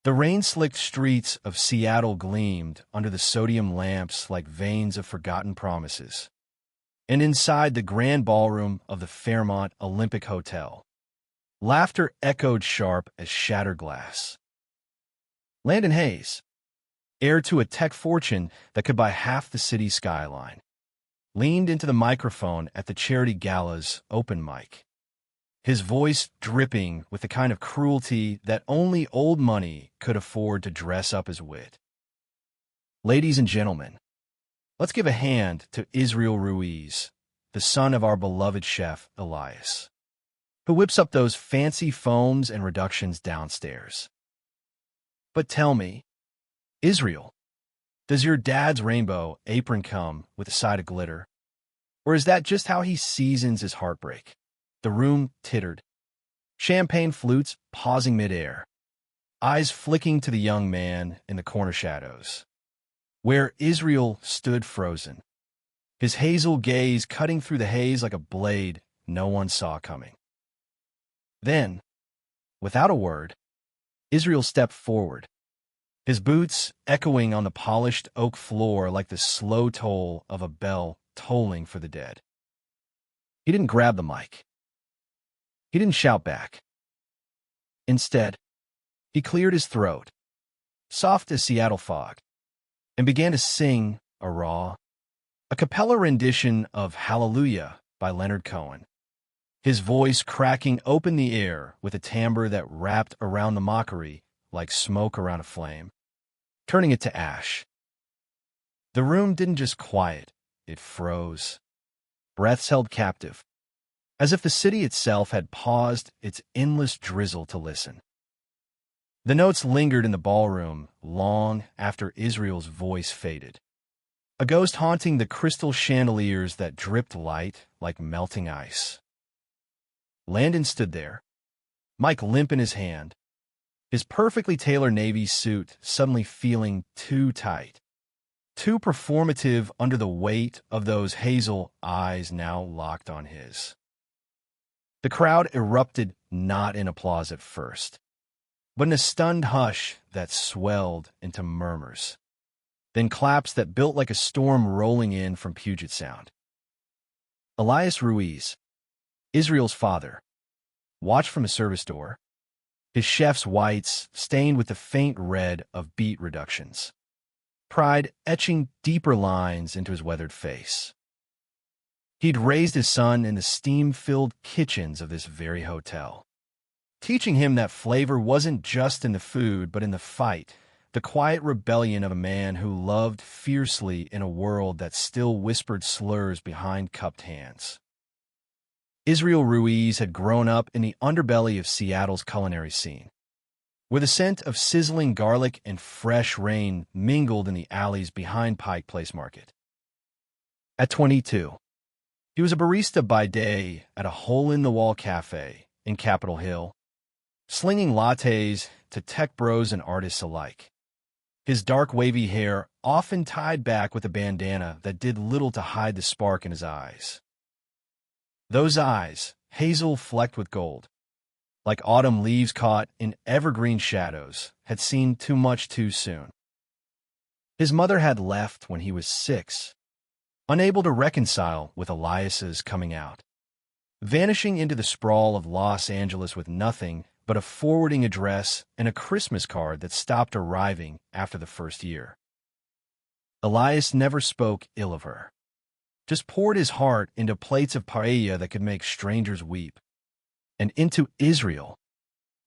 The rain-slicked streets of Seattle gleamed under the sodium lamps like veins of forgotten promises. And inside the grand ballroom of the Fairmont Olympic Hotel, laughter echoed sharp as shattered glass. Landon Hayes, heir to a tech fortune that could buy half the city's skyline, leaned into the microphone at the charity gala's open mic, his voice dripping with the kind of cruelty that only old money could afford to dress up as wit. Ladies and gentlemen, let's give a hand to Israel Ruiz, the son of our beloved chef Elias, who whips up those fancy foams and reductions downstairs. But tell me, Israel, does your dad's rainbow apron come with a side of glitter? Or is that just how he seasons his heartbreak? The room tittered. Champagne flutes pausing midair, eyes flicking to the young man in the corner shadows, where Israel stood frozen, his hazel gaze cutting through the haze like a blade no one saw coming. Then, without a word, Israel stepped forward, his boots echoing on the polished oak floor like the slow toll of a bell tolling for the dead. He didn't grab the mic. He didn't shout back. Instead, he cleared his throat, soft as Seattle fog, and began to sing a raw, a cappella rendition of Hallelujah by Leonard Cohen, his voice cracking open the air with a timbre that wrapped around the mockery like smoke around a flame, turning it to ash. The room didn't just quiet, it froze, breaths held captive, as if the city itself had paused its endless drizzle to listen. The notes lingered in the ballroom long after Israel's voice faded, a ghost haunting the crystal chandeliers that dripped light like melting ice. Landon stood there, mic limp in his hand, his perfectly tailored navy suit suddenly feeling too tight, too performative under the weight of those hazel eyes now locked on his. The crowd erupted not in applause at first, but in a stunned hush that swelled into murmurs, then claps that built like a storm rolling in from Puget Sound. Elias Ruiz, Israel's father, watched from a service door, his chef's whites stained with the faint red of beet reductions, pride etching deeper lines into his weathered face. He'd raised his son in the steam-filled kitchens of this very hotel, teaching him that flavor wasn't just in the food but in the fight, the quiet rebellion of a man who loved fiercely in a world that still whispered slurs behind cupped hands. Israel Ruiz had grown up in the underbelly of Seattle's culinary scene, where the scent of sizzling garlic and fresh rain mingled in the alleys behind Pike Place Market. At 22, he was a barista by day at a hole-in-the-wall cafe in Capitol Hill, slinging lattes to tech bros and artists alike, his dark wavy hair often tied back with a bandana that did little to hide the spark in his eyes. Those eyes, hazel flecked with gold, like autumn leaves caught in evergreen shadows, had seen too much too soon. His mother had left when he was 6, unable to reconcile with Elias's coming out, vanishing into the sprawl of Los Angeles with nothing but a forwarding address and a Christmas card that stopped arriving after the first year. Elias never spoke ill of her, just poured his heart into plates of paella that could make strangers weep, and into Israel,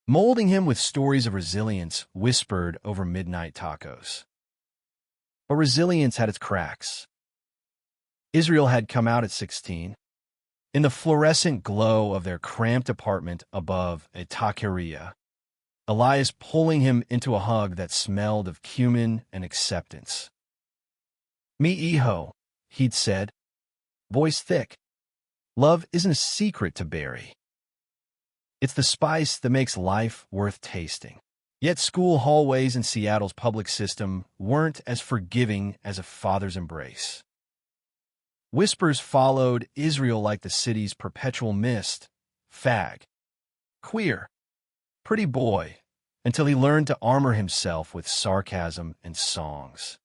molding him with stories of resilience whispered over midnight tacos. But resilience had its cracks. Israel had come out at 16, in the fluorescent glow of their cramped apartment above a taqueria, Elias pulling him into a hug that smelled of cumin and acceptance. "Mi hijo," he'd said, voice thick. "Love isn't a secret to bury. It's the spice that makes life worth tasting." Yet school hallways in Seattle's public system weren't as forgiving as a father's embrace. Whispers followed Israel like the city's perpetual mist: fag, queer, pretty boy, until he learned to armor himself with sarcasm and songs.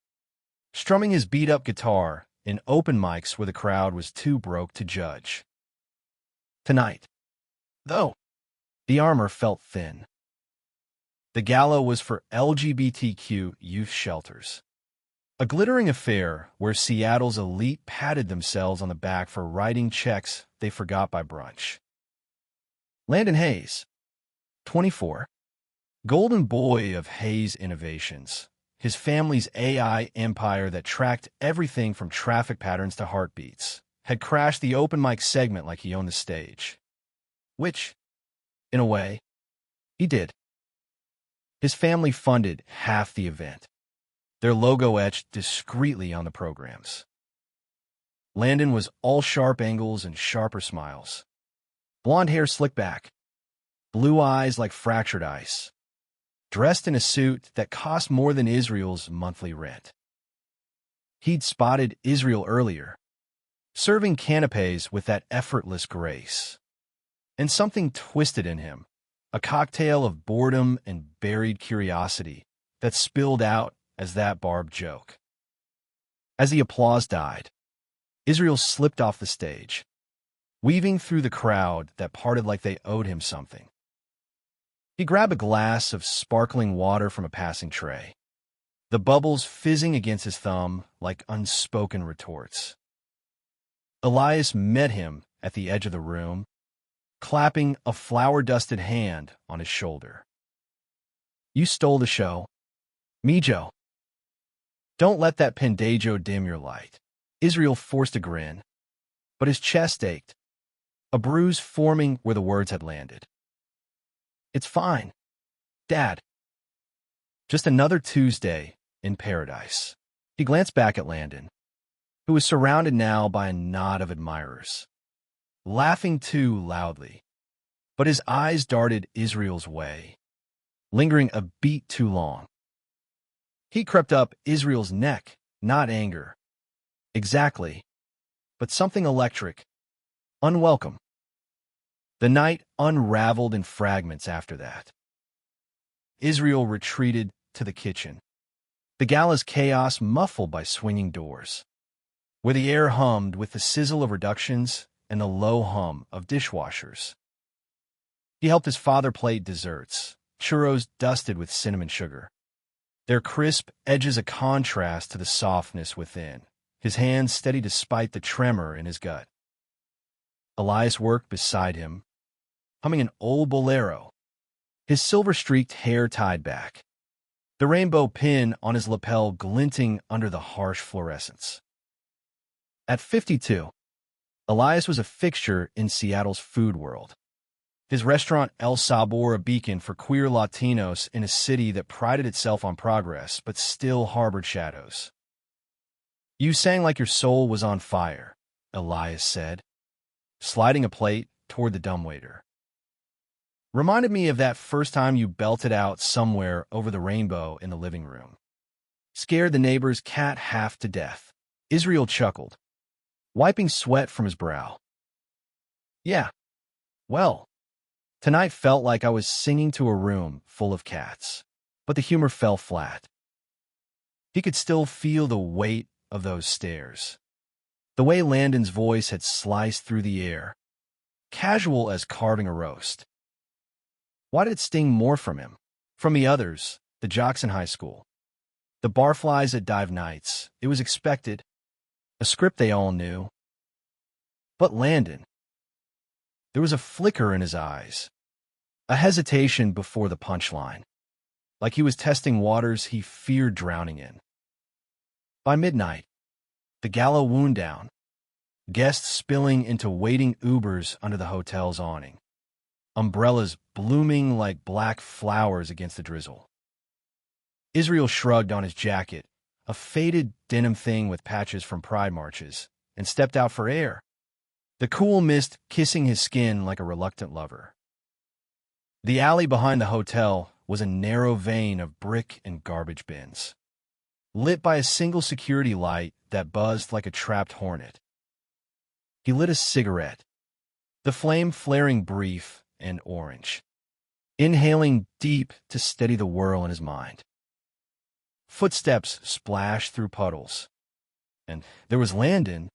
Strumming his beat-up guitar in open mics where the crowd was too broke to judge. Tonight, though, the armor felt thin. The gala was for LGBTQ youth shelters. A glittering affair where Seattle's elite patted themselves on the back for writing checks they forgot by brunch. Landon Hayes, 24, golden boy of Hayes Innovations, his family's AI empire that tracked everything from traffic patterns to heartbeats, had crashed the open mic segment like he owned the stage. Which, in a way, he did. His family funded half the event, their logo etched discreetly on the programs. Landon was all sharp angles and sharper smiles. Blonde hair slicked back, blue eyes like fractured ice, dressed in a suit that cost more than Israel's monthly rent. He'd spotted Israel earlier, serving canapes with that effortless grace. And something twisted in him, a cocktail of boredom and buried curiosity that spilled out as that barbed joke. As the applause died, Israel slipped off the stage, weaving through the crowd that parted like they owed him something. He grabbed a glass of sparkling water from a passing tray, the bubbles fizzing against his thumb like unspoken retorts. Elias met him at the edge of the room, clapping a flour-dusted hand on his shoulder. "You stole the show. Me, Joe. Don't let that pendejo dim your light." Israel forced a grin, but his chest ached, a bruise forming where the words had landed. "It's fine, Dad. Just another Tuesday in paradise." He glanced back at Landon, who was surrounded now by a knot of admirers, laughing too loudly, but his eyes darted Israel's way, lingering a beat too long. He crept up Israel's neck, not anger. Exactly, but something electric, unwelcome. The night unraveled in fragments after that. Israel retreated to the kitchen, the gala's chaos muffled by swinging doors, where the air hummed with the sizzle of reductions and the low hum of dishwashers. He helped his father plate desserts, churros dusted with cinnamon sugar, their crisp edges a contrast to the softness within, his hands steady despite the tremor in his gut. Elias worked beside him, humming an old bolero, his silver-streaked hair tied back, the rainbow pin on his lapel glinting under the harsh fluorescence. At 52, Elias was a fixture in Seattle's food world. His restaurant El Sabor, a beacon for queer Latinos in a city that prided itself on progress but still harbored shadows. "You sang like your soul was on fire," Elias said, sliding a plate toward the dumbwaiter. "Reminded me of that first time you belted out Somewhere Over the Rainbow in the living room. Scared the neighbor's cat half to death." Israel chuckled, wiping sweat from his brow. "Yeah, well, tonight felt like I was singing to a room full of cats." But the humor fell flat. He could still feel the weight of those stares, the way Landon's voice had sliced through the air, casual as carving a roast. Why did it sting more from him? From the others, the jocks in high school, the barflies at dive nights. It was expected, a script they all knew. But Landon, there was a flicker in his eyes, a hesitation before the punchline, like he was testing waters he feared drowning in. By midnight, the gala wound down, guests spilling into waiting Ubers under the hotel's awning, umbrellas blooming like black flowers against the drizzle. Israel shrugged on his jacket, a faded denim thing with patches from pride marches, and stepped out for air, the cool mist kissing his skin like a reluctant lover. The alley behind the hotel was a narrow vein of brick and garbage bins, lit by a single security light that buzzed like a trapped hornet. He lit a cigarette, the flame flaring brief and orange. inhaling deep to steady the whirl in his mind. Footsteps splashed through puddles, and there was Landon,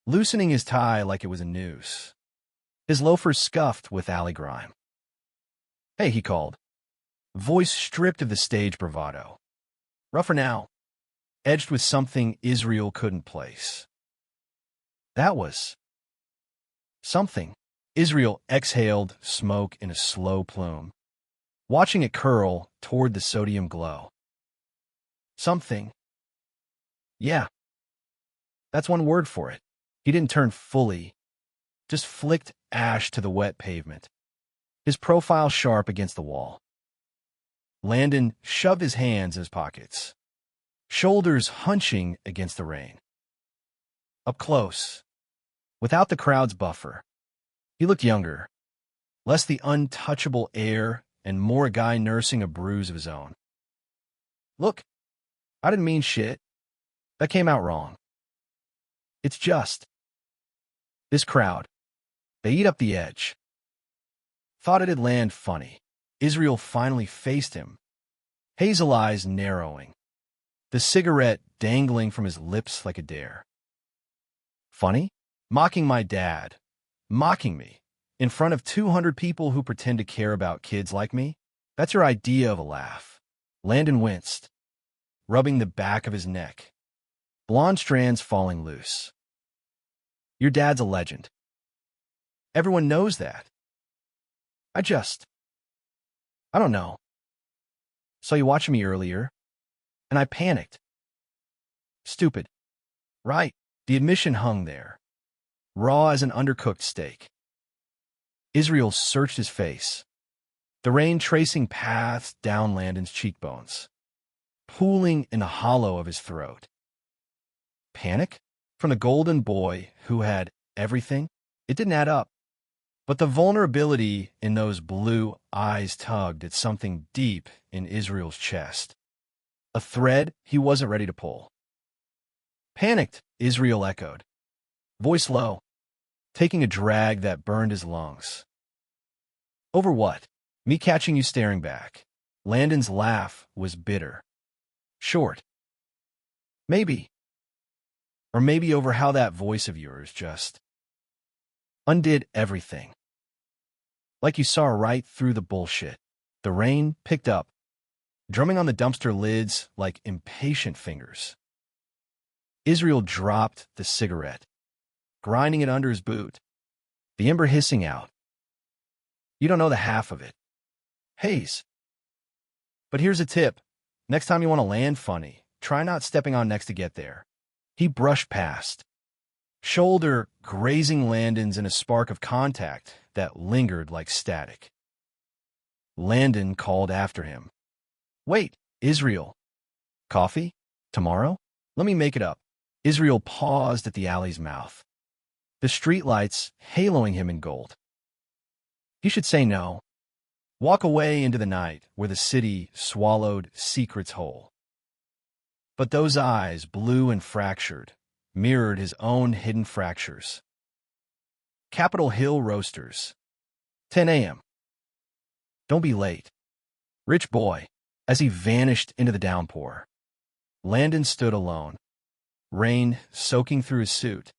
loosening his tie like it was a noose. His loafers scuffed with alley grime. "Hey," he called, voice stripped of the stage bravado. Rougher now, edged with something Israel couldn't place. That was something. Israel exhaled smoke in a slow plume, watching it curl toward the sodium glow. Something. Yeah, that's one word for it. He didn't turn fully, just flicked ash to the wet pavement, his profile sharp against the wall. Landon shoved his hands in his pockets, shoulders hunching against the rain. Up close, without the crowd's buffer, he looked younger, less the untouchable air and more a guy nursing a bruise of his own. "Look, I didn't mean shit. That came out wrong. It's just this crowd. They eat up the edge." Thought it'd land funny. Israel finally faced him, hazel eyes narrowing, the cigarette dangling from his lips like a dare. "Funny? Mocking my dad. Mocking me. In front of 200 people who pretend to care about kids like me? That's your idea of a laugh." Landon winced, rubbing the back of his neck, blonde strands falling loose. "Your dad's a legend. Everyone knows that. I don't know. Saw you watching me earlier, and I panicked. Stupid. Right." The admission hung there, raw as an undercooked steak. Israel searched his face, the rain tracing paths down Landon's cheekbones, pooling in the hollow of his throat. Panic? From the golden boy who had everything? It didn't add up. But the vulnerability in those blue eyes tugged at something deep in Israel's chest, a thread he wasn't ready to pull. "Panicked," Israel echoed, voice low, taking a drag that burned his lungs. "Over what?" "Me catching you staring back." Landon's laugh was bitter, short. "Maybe. Or maybe over how that voice of yours just undid everything. Like you saw right through the bullshit." The rain picked up, drumming on the dumpster lids like impatient fingers. Israel dropped the cigarette, grinding it under his boot, the ember hissing out. "You don't know the half of it. Haze. But here's a tip. Next time you want to land funny, try not stepping on next to get there." He brushed past, shoulder grazing Landon's in a spark of contact that lingered like static. Landon called after him. "Wait, Israel. Coffee? Tomorrow? Let me make it up." Israel paused at the alley's mouth, the streetlights haloing him in gold. He should say no. Walk away into the night where the city swallowed secrets whole. But those eyes, blue and fractured, mirrored his own hidden fractures. Capitol Hill Roasters, 10 a.m. "Don't be late." Rich boy. As he vanished into the downpour, Landon stood alone, rain soaking through his suit,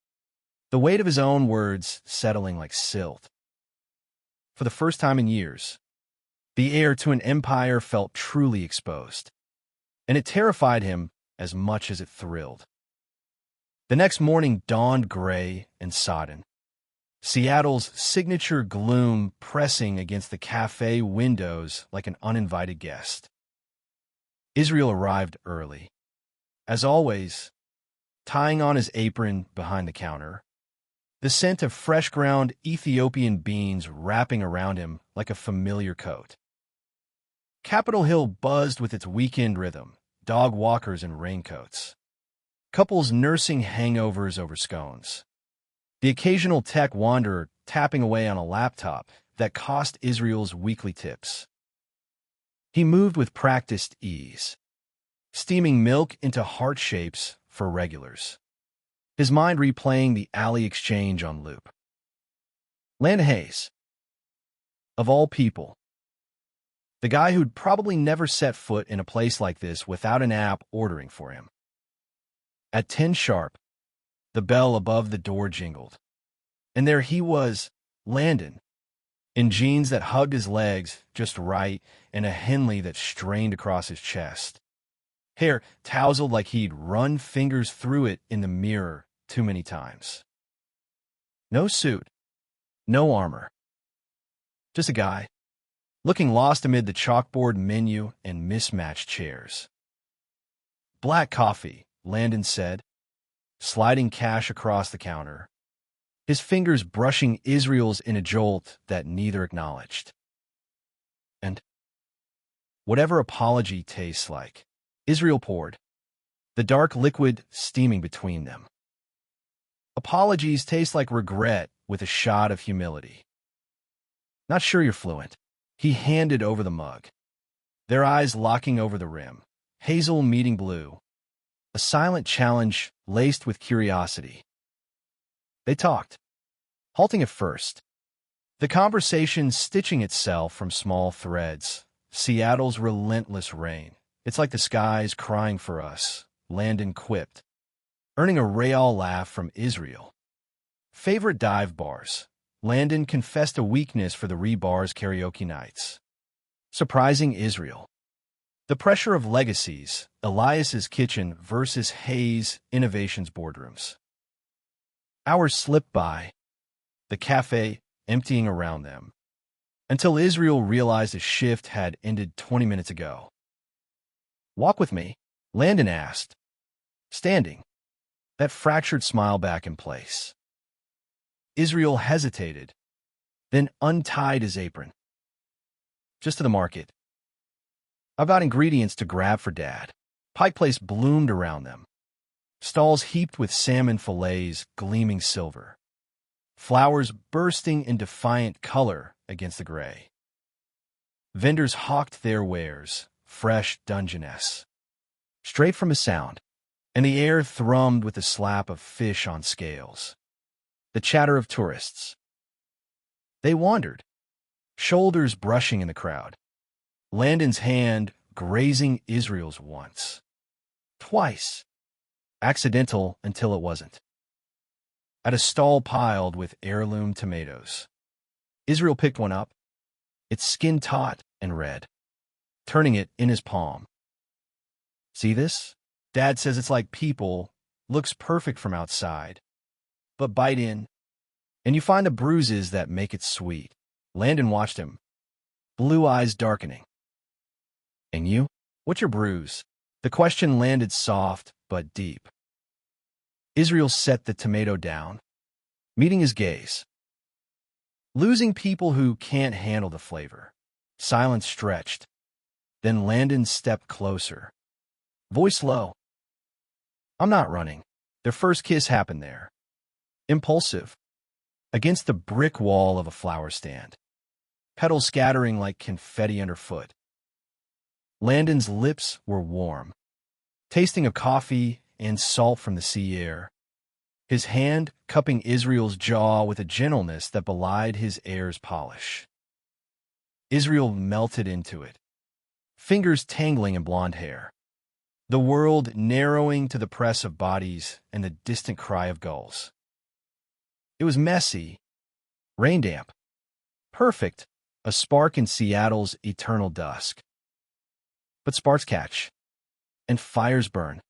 the weight of his own words settling like silt. For the first time in years, the heir to an empire felt truly exposed, and it terrified him as much as it thrilled. The next morning dawned gray and sodden, Seattle's signature gloom pressing against the cafe windows like an uninvited guest. Israel arrived early, as always, tying on his apron behind the counter, the scent of fresh-ground Ethiopian beans wrapping around him like a familiar coat. Capitol Hill buzzed with its weekend rhythm, dog walkers in raincoats, couples nursing hangovers over scones, the occasional tech wanderer tapping away on a laptop that cost Israel's weekly tips. He moved with practiced ease, steaming milk into heart shapes for regulars, his mind replaying the alley exchange on loop. Land Hayes. Of all people, The guy who'd probably never set foot in a place like this without an app ordering for him. At 10 sharp, the bell above the door jingled. And there he was, Landon, in jeans that hugged his legs just right and a Henley that strained across his chest. Hair tousled like he'd run fingers through it in the mirror too many times. No suit, no armor. Just a guy, looking lost amid the chalkboard menu and mismatched chairs. Black coffee, Landon said, sliding cash across the counter, his fingers brushing Israel's in a jolt that neither acknowledged. And whatever apology tastes like, Israel poured, the dark liquid steaming between them. Apologies taste like regret with a shot of humility. Not sure you're fluent. He handed over the mug, their eyes locking over the rim, hazel meeting blue, a silent challenge laced with curiosity. They talked, halting at first, the conversation stitching itself from small threads. Seattle's relentless rain. It's like the sky's crying for us, Landon quipped, earning a Real laugh from Israel. Favorite dive bars. Landon confessed a weakness for the Rebar's karaoke nights. Surprising Israel. The pressure of legacies, Elias's kitchen versus Hayes Innovations boardrooms. Hours slipped by, the cafe emptying around them, until Israel realized a shift had ended 20 minutes ago. Walk with me, Landon asked, standing, that fractured smile back in place. Israel hesitated, then untied his apron. Just to the market. I've got ingredients to grab for Dad. Pike Place bloomed around them. Stalls heaped with salmon fillets gleaming silver. Flowers bursting in defiant color against the gray. Vendors hawked their wares, fresh Dungeness. Straight from a sound, and the air thrummed with the slap of fish on scales. The chatter of tourists. They wandered, shoulders brushing in the crowd. Landon's hand grazing Israel's once. Twice. Accidental until it wasn't. At a stall piled with heirloom tomatoes. Israel picked one up, its skin taut and red, turning it in his palm. See this? Dad says it's like people, looks perfect from outside. But bite in, and you find the bruises that make it sweet. Landon watched him, blue eyes darkening. And you? What's your bruise? The question landed soft but deep. Israel set the tomato down, meeting his gaze. Losing people who can't handle the flavor. Silence stretched. Then Landon stepped closer, voice low. I'm not running. Their first kiss happened there. Impulsive, against the brick wall of a flower stand, petals scattering like confetti underfoot. Landon's lips were warm, tasting of coffee and salt from the sea air, his hand cupping Israel's jaw with a gentleness that belied his heir's polish. Israel melted into it, fingers tangling in blonde hair, the world narrowing to the press of bodies and the distant cry of gulls. It was messy, rain-damp, perfect, a spark in Seattle's eternal dusk. But sparks catch, and fires burn.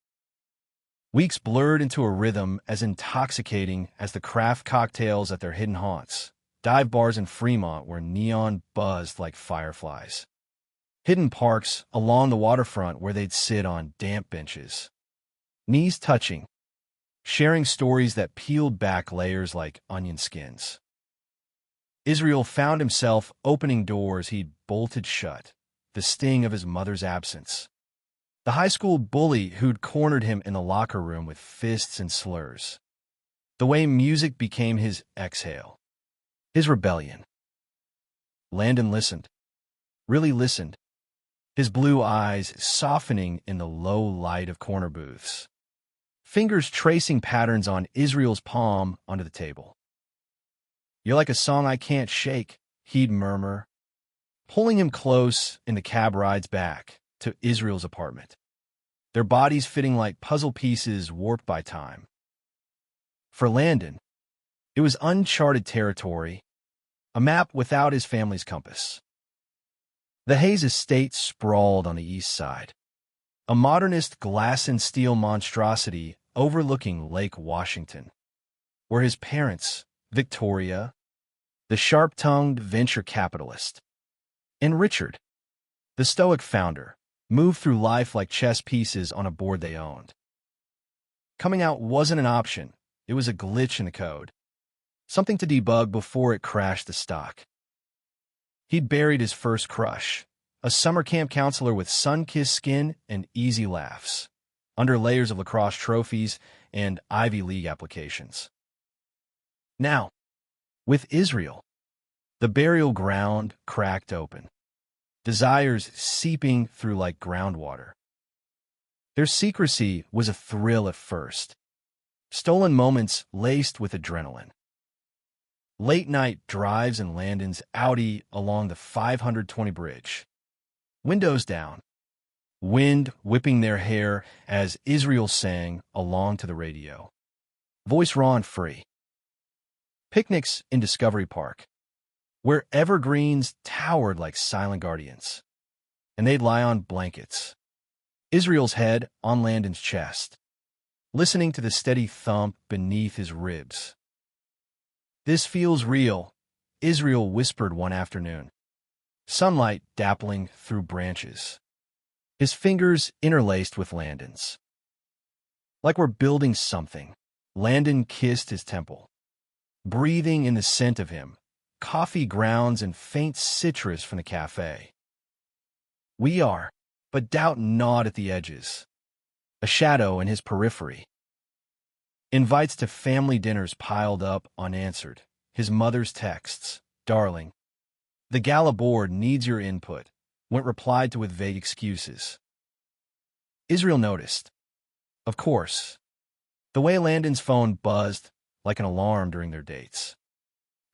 Weeks blurred into a rhythm as intoxicating as the craft cocktails at their hidden haunts, dive bars in Fremont where neon buzzed like fireflies. Hidden parks along the waterfront where they'd sit on damp benches, knees touching, sharing stories that peeled back layers like onion skins. Israel found himself opening doors he'd bolted shut, the sting of his mother's absence. The high school bully who'd cornered him in the locker room with fists and slurs. The way music became his exhale. His rebellion. Landon listened. Really listened. His blue eyes softening in the low light of corner booths. Fingers tracing patterns on Israel's palm onto the table. You're like a song I can't shake, he'd murmur. pulling him close in the cab rides back to Israel's apartment, their bodies fitting like puzzle pieces warped by time. For Landon, it was uncharted territory, a map without his family's compass. The Hayes estate sprawled on the east side, a modernist glass and steel monstrosity overlooking Lake Washington, where his parents, Victoria, the sharp-tongued venture capitalist, and Richard, the stoic founder, moved through life like chess pieces on a board they owned. Coming out wasn't an option, it was a glitch in the code, something to debug before it crashed the stock. He'd buried his first crush, a summer camp counselor with sun-kissed skin and easy laughs, under layers of lacrosse trophies and Ivy League applications. Now, with Israel, the burial ground cracked open, desires seeping through like groundwater. Their secrecy was a thrill at first, stolen moments laced with adrenaline. Late-night drives in Landon's Audi along the 520 bridge, windows down, wind whipping their hair as Israel sang along to the radio, voice raw and free. Picnics in Discovery Park, where evergreens towered like silent guardians, and they'd lie on blankets, Israel's head on Landon's chest, listening to the steady thump beneath his ribs. "This feels real," Israel whispered one afternoon, sunlight dappling through branches, his fingers interlaced with Landon's. "Like we're building something." Landon kissed his temple, breathing in the scent of him, coffee grounds and faint citrus from the cafe. "We are," but doubt gnawed at the edges, a shadow in his periphery. Invites to family dinners piled up unanswered, his mother's texts, "Darling, the gala board needs your input," went replied to with vague excuses. Israel noticed, of course, the way Landon's phone buzzed like an alarm during their dates,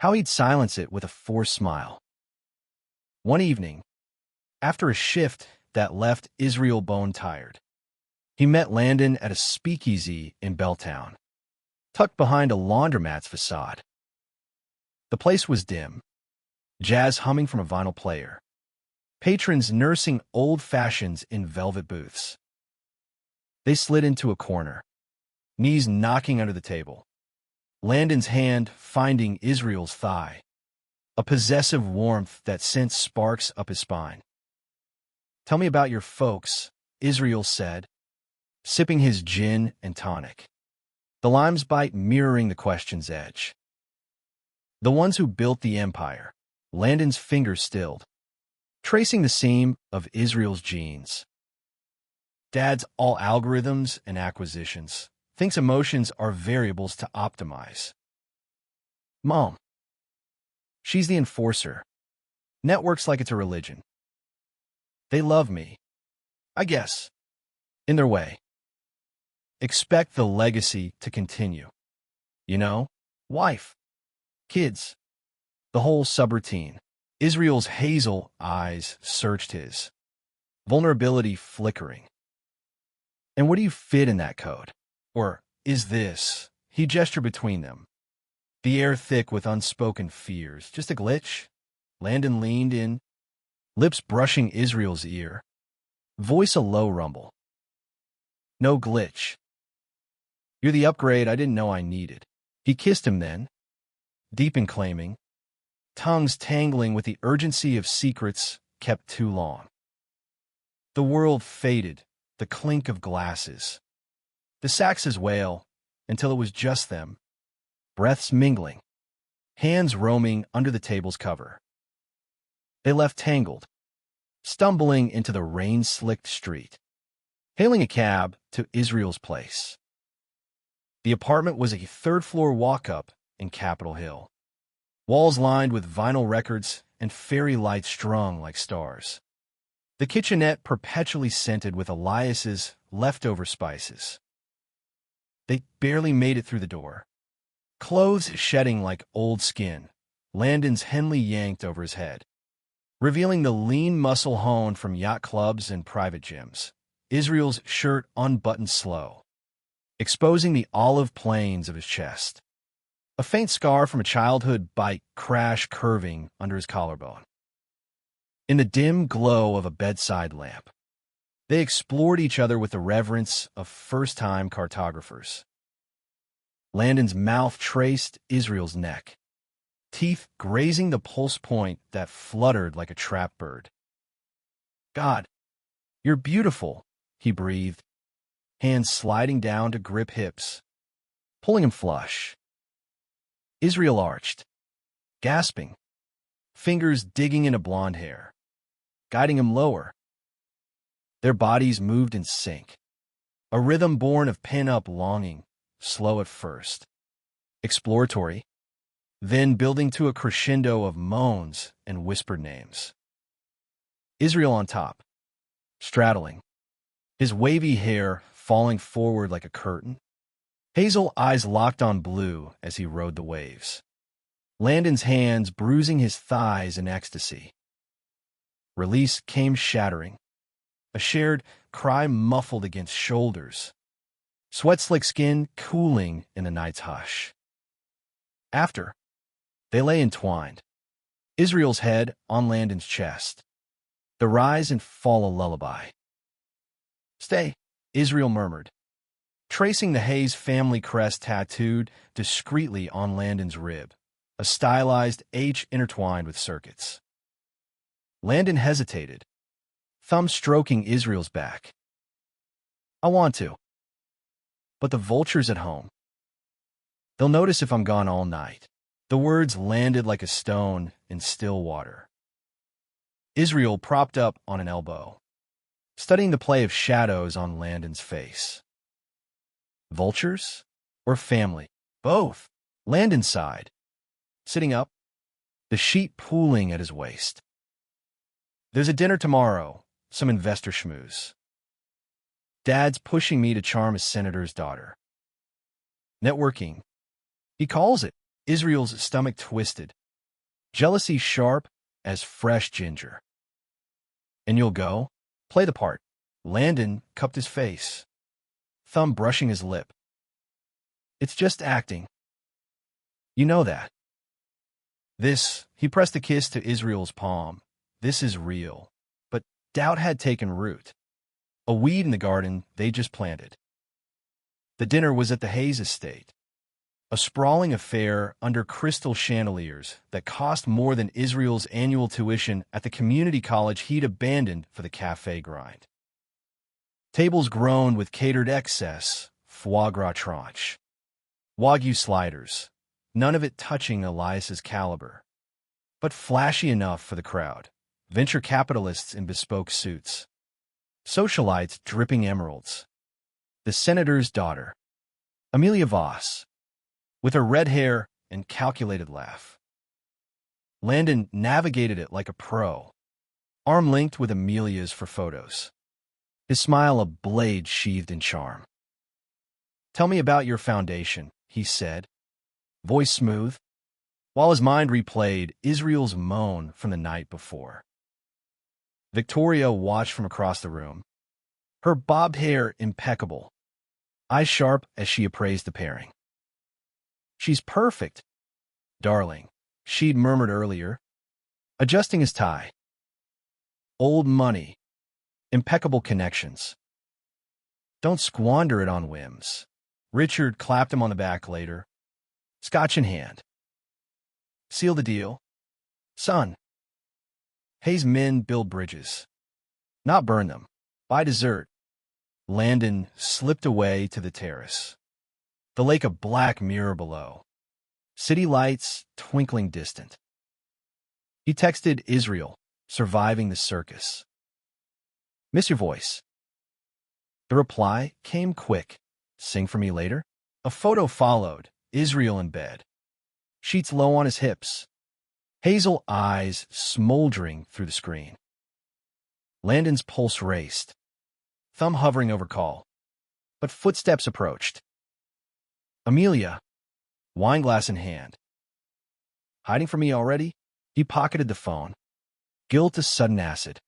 how he'd silence it with a forced smile. One evening, after a shift that left Israel bone-tired, he met Landon at a speakeasy in Belltown, tucked behind a laundromat's facade. The place was dim, jazz humming from a vinyl player, patrons nursing old fashions in velvet booths. They slid into a corner, knees knocking under the table, Landon's hand finding Israel's thigh, a possessive warmth that sent sparks up his spine. "Tell me about your folks," Israel said, sipping his gin and tonic, the lime's bite mirroring the question's edge. "The ones who built the empire," Landon's fingers stilled, tracing the seam of Israel's genes. "Dad's all algorithms and acquisitions, thinks emotions are variables to optimize. Mom, she's the enforcer, networks like it's a religion. They love me, I guess, in their way. Expect the legacy to continue. You know, wife, kids, the whole subroutine." Israel's hazel eyes searched his, vulnerability flickering. "And where do you fit in that code? Or is this?" He gestured between them, the air thick with unspoken fears. "Just a glitch?" Landon leaned in, lips brushing Israel's ear, voice a low rumble. "No glitch. You're the upgrade I didn't know I needed." He kissed him then, deep in claiming, tongues tangling with the urgency of secrets kept too long. The world faded, the clink of glasses, the saxes wail, until it was just them, breaths mingling, hands roaming under the table's cover. They left tangled, stumbling into the rain-slicked street, hailing a cab to Israel's place. The apartment was a third-floor walk-up in Capitol Hill, walls lined with vinyl records and fairy lights strung like stars. The kitchenette perpetually scented with Elias's leftover spices. They barely made it through the door, clothes shedding like old skin, Landon's Henley yanked over his head, revealing the lean muscle honed from yacht clubs and private gyms. Israel's shirt unbuttoned slow, exposing the olive plains of his chest. A faint scar from a childhood bike crash curving under his collarbone. In the dim glow of a bedside lamp, they explored each other with the reverence of first-time cartographers. Landon's mouth traced Israel's neck, teeth grazing the pulse point that fluttered like a trapped bird. "God, you're beautiful," he breathed, hands sliding down to grip hips, pulling him flush. Israel arched, gasping, fingers digging into blonde hair, guiding him lower. Their bodies moved in sync, a rhythm born of pin-up longing, slow at first, exploratory, then building to a crescendo of moans and whispered names. Israel on top, straddling, his wavy hair falling forward like a curtain, hazel eyes locked on blue as he rode the waves. Landon's hands bruising his thighs in ecstasy. Release came shattering, a shared cry muffled against shoulders, sweat-slick skin cooling in the night's hush. After, they lay entwined, Israel's head on Landon's chest, the rise and fall a lullaby. "Stay," Israel murmured, tracing the Hayes family crest tattooed discreetly on Landon's rib, a stylized H intertwined with circuits. Landon hesitated, thumb stroking Israel's back. "I want to. But the vultures at home. They'll notice if I'm gone all night." The words landed like a stone in still water. Israel propped up on an elbow, studying the play of shadows on Landon's face. Vultures or family? Both. Landon sighed, sitting up, the sheet pooling at his waist. "There's a dinner tomorrow, some investor schmooze. Dad's pushing me to charm his senator's daughter. Networking, he calls it." Israel's stomach twisted, jealousy sharp as fresh ginger. "And you'll go? Play the part." Landon cupped his face, thumb brushing his lip. "It's just acting. You know that." This, he pressed a kiss to Israel's palm. "This is real." But doubt had taken root, a weed in the garden they just planted. The dinner was at the Hayes estate, a sprawling affair under crystal chandeliers that cost more than Israel's annual tuition at the community college he'd abandoned for the cafe grind. Tables groaned with catered excess, foie gras tranche, Wagyu sliders, none of it touching Elias's caliber, but flashy enough for the crowd. Venture capitalists in bespoke suits, socialites dripping emeralds, the senator's daughter, Amelia Voss, with her red hair and calculated laugh. Landon navigated it like a pro, arm-linked with Amelia's for photos, his smile a blade sheathed in charm. "Tell me about your foundation," he said, voice smooth, while his mind replayed Israel's moan from the night before. Victoria watched from across the room, her bobbed hair impeccable, eyes sharp as she appraised the pairing. "She's perfect, darling," she'd murmured earlier, adjusting his tie. "Old money, impeccable connections. Don't squander it on whims." Richard clapped him on the back later, scotch in hand. "Seal the deal, son." Hayes men build bridges, not burn them. By dessert, Landon slipped away to the terrace, the lake a black mirror below, city lights twinkling distant. He texted Israel, surviving the circus. "Miss your voice." The reply came quick. "Sing for me later?" A photo followed, Israel in bed, sheets low on his hips, hazel eyes smoldering through the screen. Landon's pulse raced, thumb hovering over call, but footsteps approached. Amelia, wineglass in hand. "Hiding from me already?" He pocketed the phone, Guilt a sudden acid.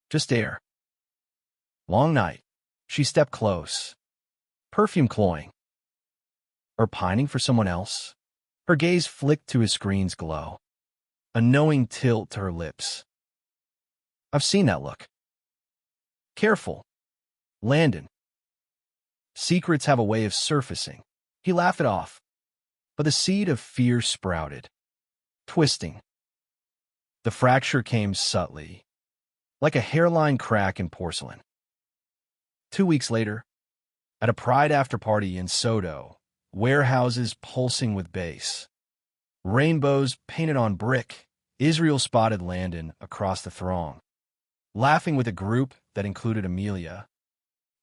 Just air. Long night. She stepped close. Perfume cloying. Or pining for someone else? Her gaze flicked to his screen's glow. A knowing tilt to her lips. I've seen that look. Careful. Landon. Secrets have a way of surfacing. He laughed it off. But the seed of fear sprouted. Twisting. The fracture came subtly, like a hairline crack in porcelain. 2 weeks later, at a Pride after-party in Sodo, warehouses pulsing with bass, rainbows painted on brick, Israel spotted Landon across the throng, laughing with a group that included Amelia,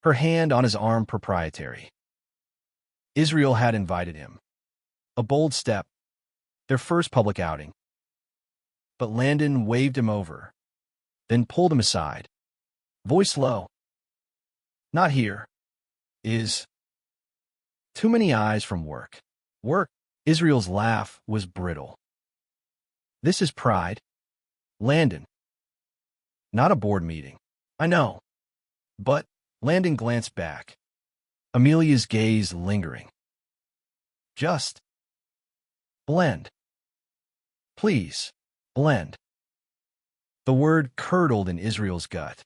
her hand on his arm proprietary. Israel had invited him. A bold step, their first public outing. But Landon waved him over, then pulled him aside. Voice low. Not here. Is. Too many eyes from work. Work. Israel's laugh was brittle. This is Pride. Landon. Not a board meeting. I know. But Landon glanced back. Amelia's gaze lingering. Just. Blend. Please. Blend. The word curdled in Israel's gut.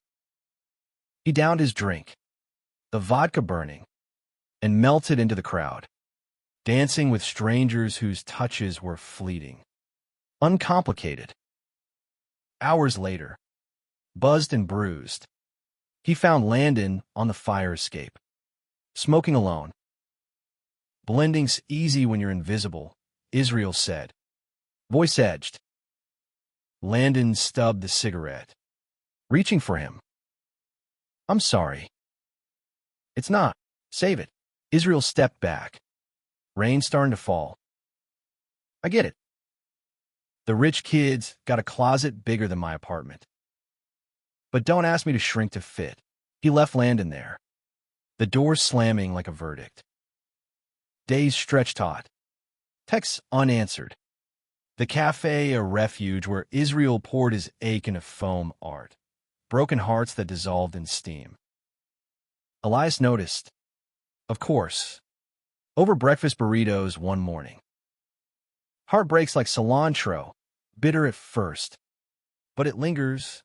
He downed his drink, the vodka burning, and melted into the crowd, dancing with strangers whose touches were fleeting, uncomplicated. Hours later, buzzed and bruised, he found Landon on the fire escape, smoking alone. Blending's easy when you're invisible, Israel said, voice edged. Landon stubbed the cigarette, reaching for him. I'm sorry. It's not. Save it. Israel stepped back. Rain starting to fall. I get it. The rich kids got a closet bigger than my apartment. But don't ask me to shrink to fit. He left Landon there, the door slamming like a verdict. Days stretched taut. Texts unanswered. The cafe a refuge where Israel poured his ache into foam art, broken hearts that dissolved in steam. Elias noticed, of course, over breakfast burritos one morning. Heart breaks like cilantro, bitter at first, but it lingers,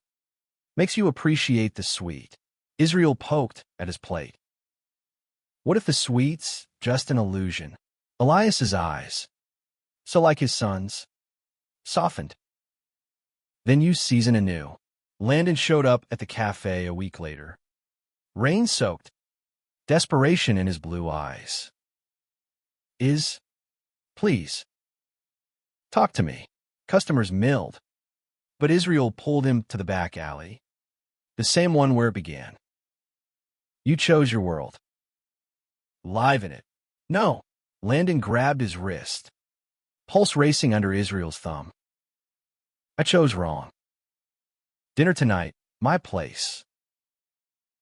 makes you appreciate the sweet. Israel poked at his plate. What if the sweet's just an illusion? Elias's eyes, so like his son's, softened. Then you season anew. Landon showed up at the cafe a week later. Rain-soaked. Desperation in his blue eyes. Please. Talk to me. Customers milled. But Israel pulled him to the back alley. The same one where it began. You chose your world. Live in it. No. Landon grabbed his wrist, pulse racing under Israel's thumb. I chose wrong. Dinner tonight, my place.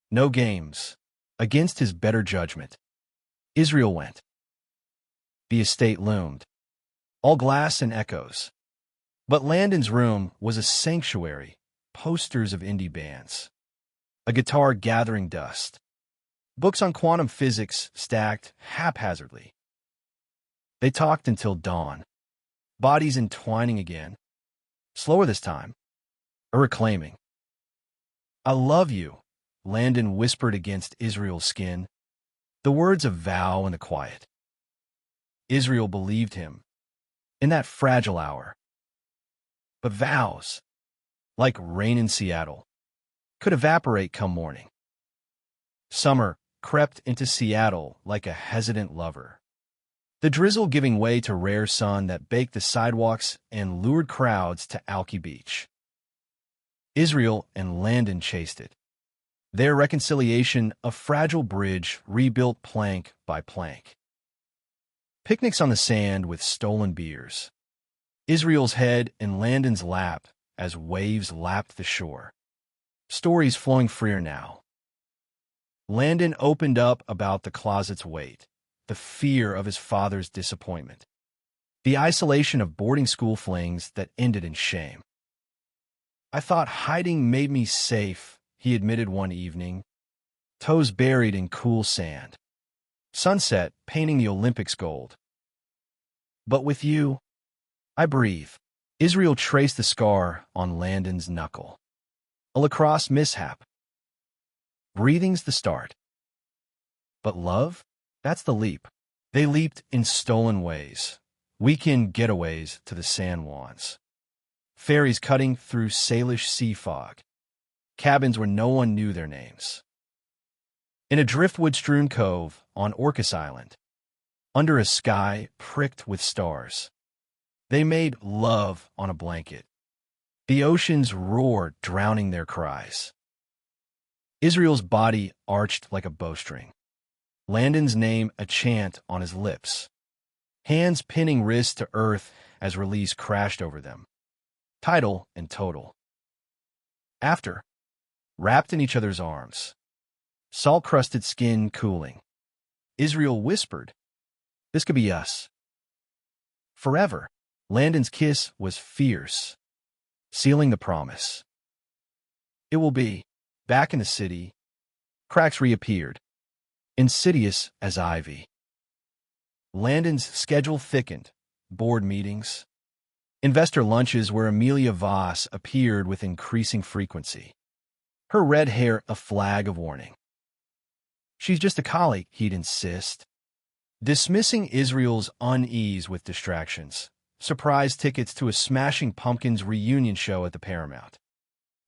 No games. Against his better judgment, Israel went. The estate loomed, all glass and echoes. But Landon's room was a sanctuary, posters of indie bands, a guitar gathering dust, books on quantum physics stacked haphazardly. They talked until dawn, bodies entwining again, slower this time, a reclaiming. I love you, Landon whispered against Israel's skin, the words of vow in the quiet. Israel believed him, in that fragile hour. But vows, like rain in Seattle, could evaporate come morning. Summer crept into Seattle like a hesitant lover, the drizzle giving way to rare sun that baked the sidewalks and lured crowds to Alki Beach. Israel and Landon chased it. Their reconciliation, a fragile bridge rebuilt plank by plank. Picnics on the sand with stolen beers. Israel's head in Landon's lap as waves lapped the shore. Stories flowing freer now. Landon opened up about the closet's weight, the fear of his father's disappointment, the isolation of boarding school flings that ended in shame. I thought hiding made me safe, he admitted one evening, toes buried in cool sand. Sunset painting the Olympics gold. But with you, I breathe. Israel traced the scar on Landon's knuckle. A lacrosse mishap. Breathing's the start. But love? That's the leap. They leaped in stolen ways. Weekend getaways to the San Juans. Ferries cutting through Salish sea fog. Cabins where no one knew their names. In a driftwood-strewn cove on Orcas Island, under a sky pricked with stars, they made love on a blanket. The oceans roared, drowning their cries. Israel's body arched like a bowstring. Landon's name a chant on his lips. Hands pinning wrists to earth as release crashed over them. Title and total. After, wrapped in each other's arms. Salt-crusted skin cooling. Israel whispered, "This could be us." Forever. Landon's kiss was fierce, sealing the promise. It will be. Back in the city, cracks reappeared, insidious as ivy. Landon's schedule thickened, board meetings, investor lunches where Amelia Voss appeared with increasing frequency. Her red hair a flag of warning. She's just a colleague, he'd insist. Dismissing Israel's unease with distractions. Surprise tickets to a Smashing Pumpkins reunion show at the Paramount.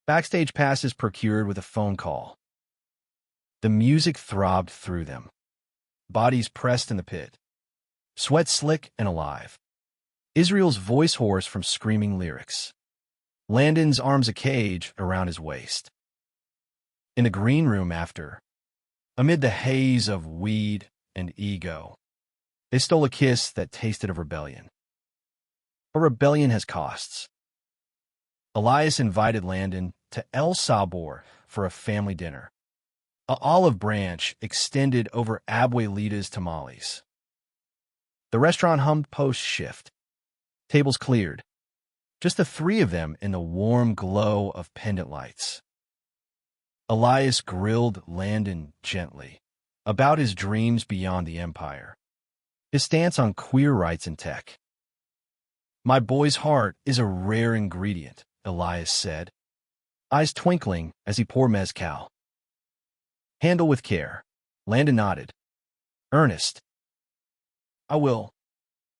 Backstage passes procured with a phone call. The music throbbed through them. Bodies pressed in the pit. Sweat slick and alive. Israel's voice hoarse from screaming lyrics. Landon's arms a cage around his waist. In the green room after, amid the haze of weed and ego, they stole a kiss that tasted of rebellion. But rebellion has costs. Elias invited Landon to El Sabor for a family dinner. A olive branch extended over Abuelita's tamales. The restaurant hummed post-shift. Tables cleared. Just the three of them in the warm glow of pendant lights. Elias grilled Landon gently about his dreams beyond the empire. His stance on queer rights and tech. "My boy's heart is a rare ingredient," Elias said, eyes twinkling as he poured mezcal. "Handle with care." Landon nodded. "Ernest." "I will,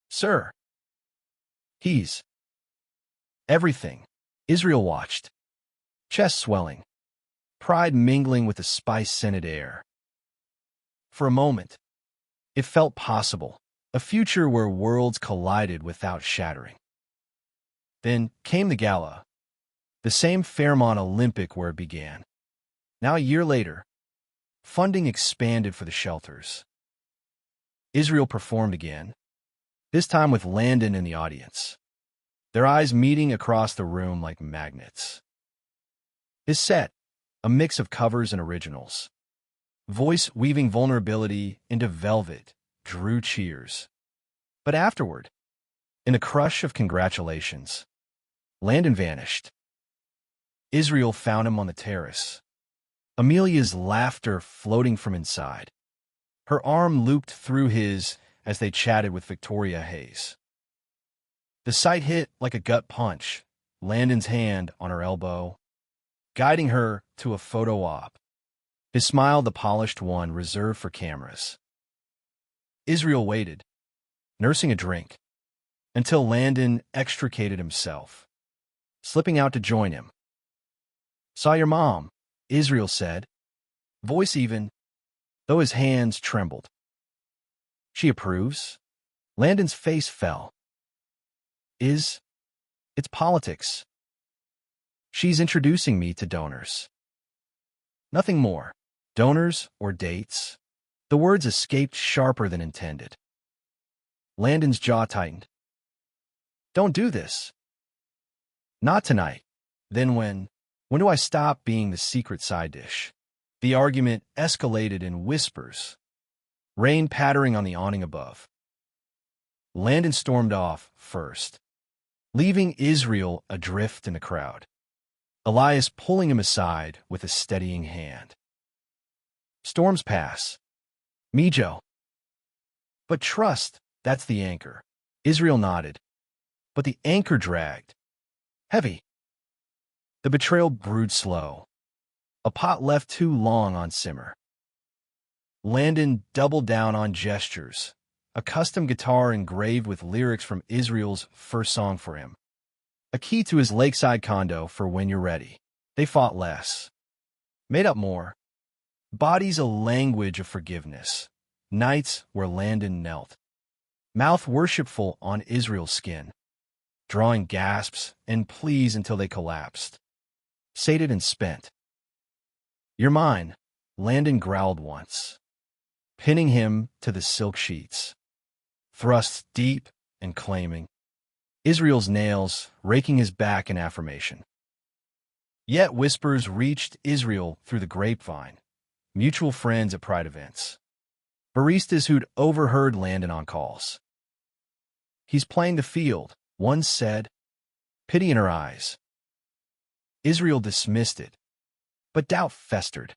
sir." "He's everything." Israel watched, chest swelling, pride mingling with the spice-scented air. For a moment, it felt possible, a future where worlds collided without shattering. Then came the gala, the same Fairmont Olympic where it began. Now a year later, funding expanded for the shelters. Israel performed again, this time with Landon in the audience, their eyes meeting across the room like magnets. His set, a mix of covers and originals. Voice weaving vulnerability into velvet, drew cheers. But afterward, in a crush of congratulations, Landon vanished. Israel found him on the terrace. Amelia's laughter floating from inside. Her arm looped through his as they chatted with Victoria Hayes. The sight hit like a gut punch, Landon's hand on her elbow, guiding her to a photo op. His smile the polished one reserved for cameras. Israel waited, nursing a drink, until Landon extricated himself, slipping out to join him. "Saw your mom," Israel said, voice even, though his hands trembled. "She approves?" Landon's face fell. It's politics. She's introducing me to donors." Nothing more. Donors or dates? The words escaped sharper than intended. Landon's jaw tightened. "Don't do this." "Not tonight." Then when do I stop being the secret side dish? The argument escalated in whispers, rain pattering on the awning above. Landon stormed off first, leaving Israel adrift in the crowd. Elias pulling him aside with a steadying hand. Storms pass. Mijo. But trust, that's the anchor. Israel nodded. But the anchor dragged. Heavy. The betrayal brewed slow. A pot left too long on simmer. Landon doubled down on gestures, a custom guitar engraved with lyrics from Israel's first song for him. A key to his lakeside condo for when you're ready. They fought less. Made up more. Bodies a language of forgiveness. Nights where Landon knelt. Mouth worshipful on Israel's skin. Drawing gasps and pleas until they collapsed. Sated and spent. You're mine, Landon growled once, pinning him to the silk sheets. Thrusts deep and claiming. Israel's nails raking his back in affirmation. Yet whispers reached Israel through the grapevine. Mutual friends at Pride events. Baristas who'd overheard Landon on calls. He's playing the field, one said, pity in her eyes. Israel dismissed it, but doubt festered.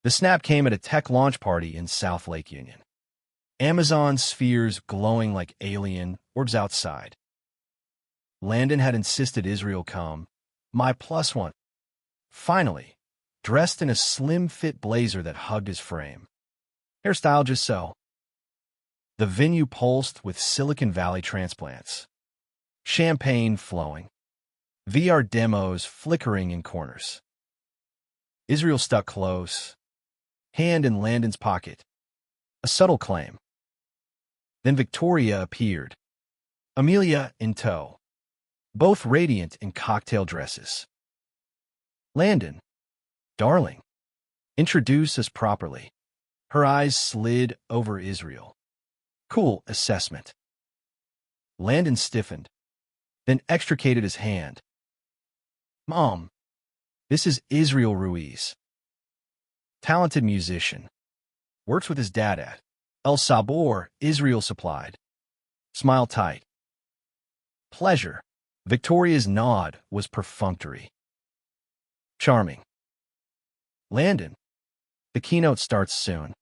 The snap came at a tech launch party in South Lake Union. Amazon spheres glowing like alien orbs outside. Landon had insisted Israel come, my plus one. Finally, dressed in a slim-fit blazer that hugged his frame. Hairstyle just so. The venue pulsed with Silicon Valley transplants. Champagne flowing. VR demos flickering in corners. Israel stuck close, hand in Landon's pocket. A subtle claim. Then Victoria appeared. Amelia in tow. Both radiant in cocktail dresses. Landon, darling, introduce us properly. Her eyes slid over Israel. Cool assessment. Landon stiffened, then extricated his hand. Mom, this is Israel Ruiz. Talented musician. Works with his dad at El Sabor, Israel supplied. Smile tight. Pleasure. Victoria's nod was perfunctory. Charming. Landon. The keynote starts soon.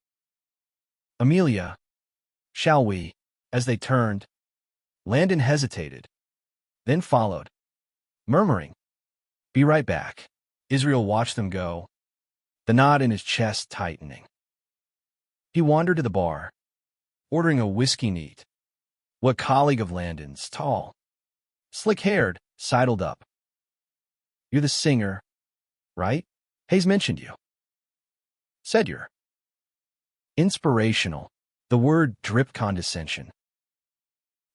Amelia. Shall we? As they turned, Landon hesitated, then followed, murmuring, be right back. Israel watched them go, the knot in his chest tightening. He wandered to the bar, ordering a whiskey neat. What colleague of Landon's, tall, slick-haired, sidled up. You're the singer, right? Hayes mentioned you. Said you're inspirational. The word dripped condescension.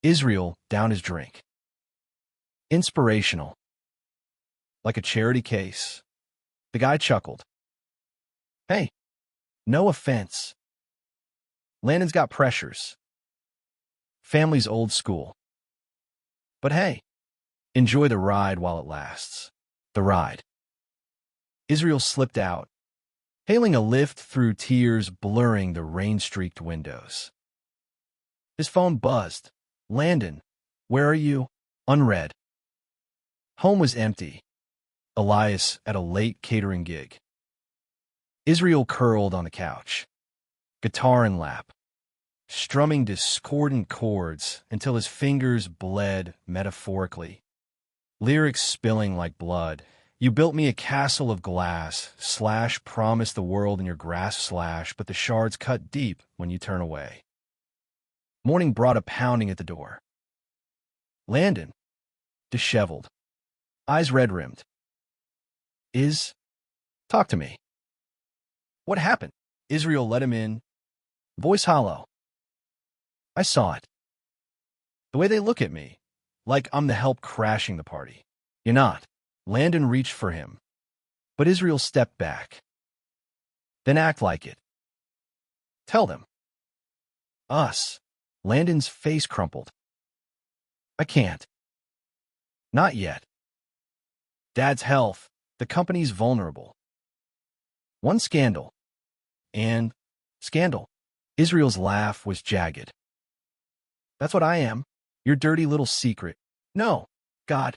Israel downed his drink. Inspirational. Like a charity case. The guy chuckled. Hey, no offense. Landon's got pressures. Family's old school. But hey, enjoy the ride while it lasts. The ride. Israel slipped out, hailing a lift through tears blurring the rain-streaked windows. His phone buzzed. Landon, where are you? Unread. Home was empty. Elias at a late catering gig. Israel curled on the couch, guitar in lap, strumming discordant chords until his fingers bled metaphorically. Lyrics spilling like blood. You built me a castle of glass, / promise the world in your grasp / but the shards cut deep when you turn away. Morning brought a pounding at the door. Landon, disheveled, eyes red-rimmed. Talk to me. What happened? Israel let him in, voice hollow. I saw it. The way they look at me, like I'm the help crashing the party. You're not. Landon reached for him, but Israel stepped back. Then act like it. Tell them. Us. Landon's face crumpled. I can't. Not yet. Dad's health. The company's vulnerable. One scandal. And scandal. Israel's laugh was jagged. That's what I am. Your dirty little secret. No. God.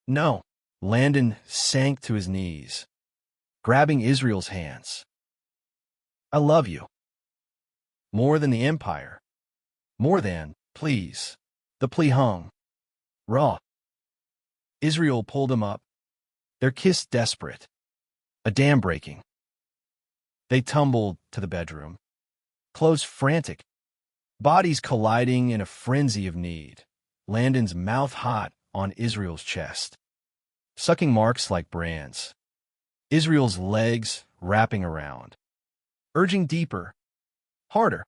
No. Landon sank to his knees, grabbing Israel's hands. I love you. More than the empire. More than, please. The plea hung. Raw. Israel pulled him up, their kiss desperate, a dam breaking. They tumbled to the bedroom, clothes frantic, bodies colliding in a frenzy of need, Landon's mouth hot on Israel's chest, sucking marks like brands, Israel's legs wrapping around, urging deeper, harder,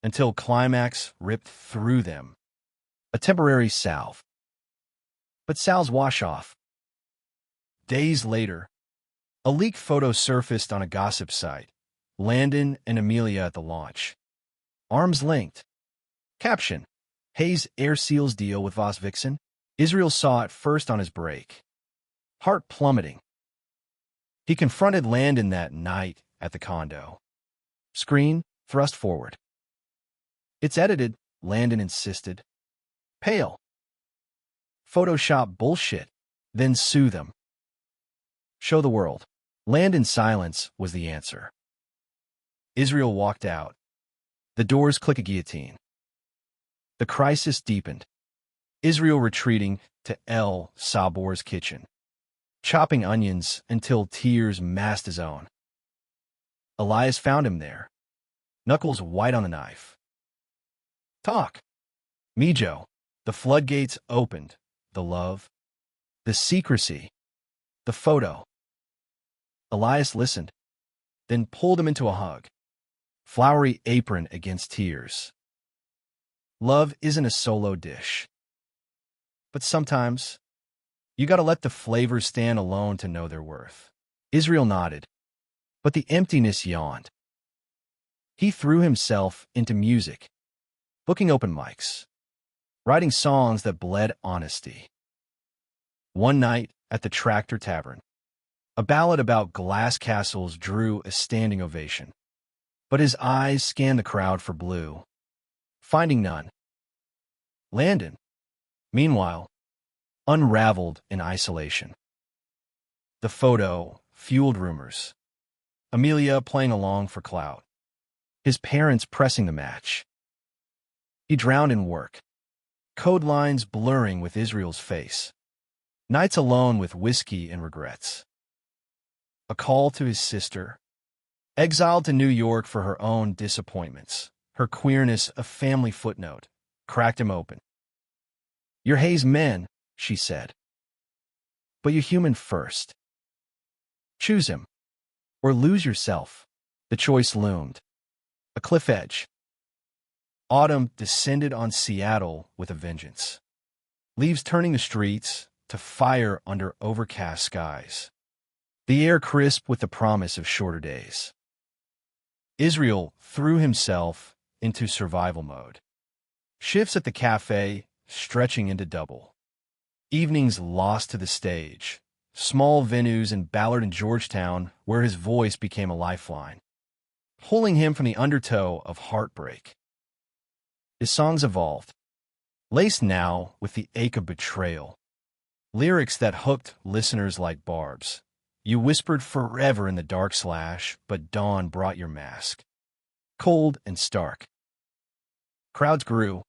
until climax ripped through them, a temporary salve. But salves wash off. Days later, a leaked photo surfaced on a gossip site, Landon and Amelia at the launch. Arms linked. Caption: Hayes air seals deal with Vos Vixen. Israel saw it first on his break. Heart plummeting. He confronted Landon that night at the condo. Screen thrust forward. It's edited, Landon insisted. Pale. Photoshop bullshit. Then sue them. Show the world. Landon's silence was the answer. Israel walked out. The doors click a guillotine. The crisis deepened. Israel retreating to El Sabor's kitchen, chopping onions until tears masked his own. Elias found him there, knuckles white on the knife. Talk. Mijo. The floodgates opened. The love. The secrecy. The photo. Elias listened, then pulled him into a hug. Flowery apron against tears. Love isn't a solo dish. But sometimes, you gotta let the flavors stand alone to know their worth. Israel nodded, but the emptiness yawned. He threw himself into music, booking open mics, writing songs that bled honesty. One night at the Tractor Tavern, a ballad about glass castles drew a standing ovation. But his eyes scanned the crowd for blue, finding none. Landon, meanwhile, unraveled in isolation. The photo fueled rumors. Amelia playing along for clout. His parents pressing the match. He drowned in work, code lines blurring with Israel's face. Nights alone with whiskey and regrets. A call to his sister, exiled to New York for her own disappointments, her queerness a family footnote, cracked him open. You're Hayes' men, she said. But you're human first. Choose him, or lose yourself. The choice loomed. A cliff edge. Autumn descended on Seattle with a vengeance. Leaves turning the streets to fire under overcast skies. The air crisp with the promise of shorter days. Israel threw himself into survival mode. Shifts at the cafe stretching into double. Evenings lost to the stage. Small venues in Ballard and Georgetown where his voice became a lifeline, pulling him from the undertow of heartbreak. His songs evolved, laced now with the ache of betrayal. Lyrics that hooked listeners like barbs. You whispered forever in the dark slash, but dawn brought your mask. Cold and stark. Crowds grew.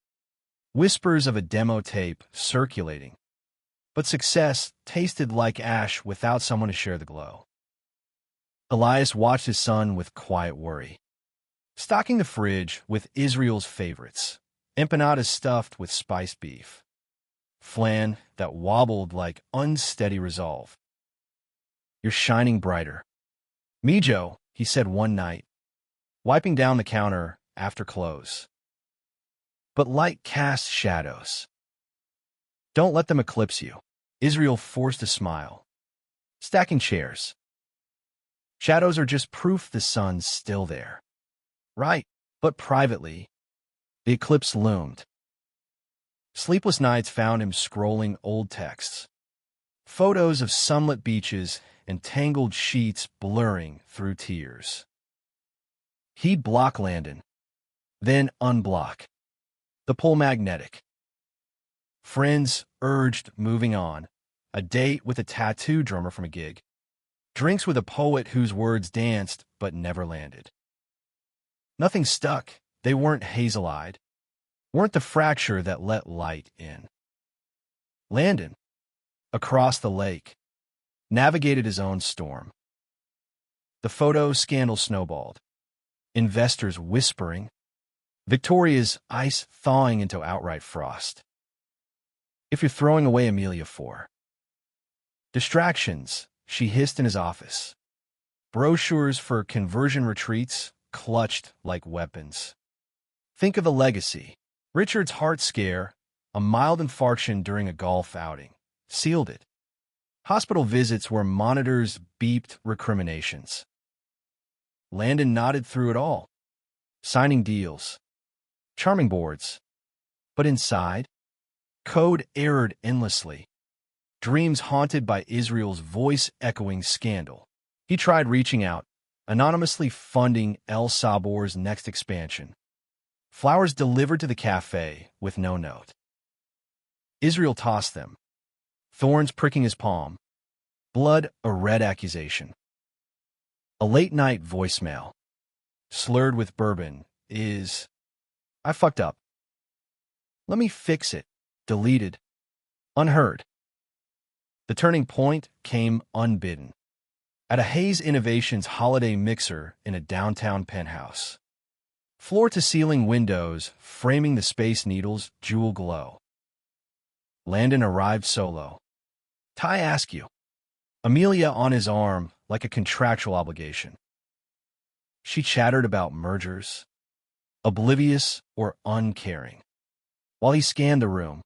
Whispers of a demo tape circulating. But success tasted like ash without someone to share the glow. Elias watched his son with quiet worry. Stocking the fridge with Israel's favorites. Empanadas stuffed with spiced beef. Flan that wobbled like unsteady resolve. You're shining brighter. Mijo, he said one night, wiping down the counter after close. But light casts shadows. Don't let them eclipse you. Israel forced a smile. Stacking chairs. Shadows are just proof the sun's still there. Right, but privately, the eclipse loomed. Sleepless nights found him scrolling old texts. Photos of sunlit beaches and tangled sheets blurring through tears. He'd block Landon, then unblock. The pull magnetic. Friends urged moving on, a date with a tattoo drummer from a gig, drinks with a poet whose words danced but never landed. Nothing stuck. They weren't hazel-eyed, weren't the fracture that let light in. Landon, across the lake, navigated his own storm. The photo scandal snowballed. Investors whispering, Victoria's ice thawing into outright frost. If you're throwing away Amelia for distractions, she hissed in his office. Brochures for conversion retreats clutched like weapons. Think of the legacy. Richard's heart scare, a mild infarction during a golf outing, sealed it. Hospital visits where monitors beeped recriminations. Landon nodded through it all, signing deals, charming boards. But inside, code errored endlessly, dreams haunted by Israel's voice-echoing scandal. He tried reaching out, anonymously funding El Sabor's next expansion. Flowers delivered to the cafe with no note. Israel tossed them, thorns pricking his palm, blood a red accusation. A late-night voicemail, slurred with bourbon, is, I fucked up. Let me fix it. Deleted. Unheard. The turning point came unbidden. At a Hayes Innovations holiday mixer in a downtown penthouse. Floor-to-ceiling windows framing the Space Needle's jewel glow. Landon arrived solo. Ty Askew. Amelia on his arm like a contractual obligation. She chattered about mergers, oblivious or uncaring. While he scanned the room,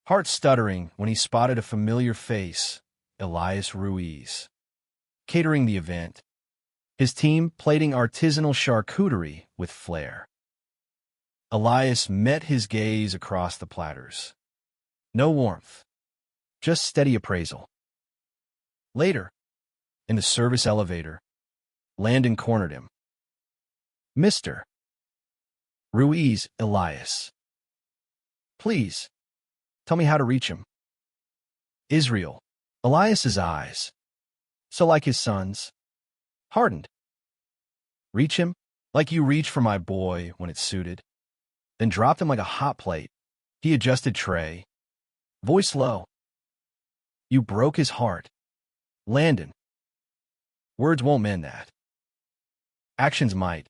heart stuttering when he spotted a familiar face, Elias Ruiz, catering the event, his team plating artisanal charcuterie with flair. Elias met his gaze across the platters. No warmth, just steady appraisal. Later, in the service elevator, Landon cornered him. Mr. Ruiz Elias. Please, tell me how to reach him. Israel. Elias's eyes, so like his son's, hardened. Reach him like you reach for my boy when it suited. Then dropped him like a hot plate. He adjusted tray, voice low. You broke his heart. Landon. Words won't mend that. Actions might,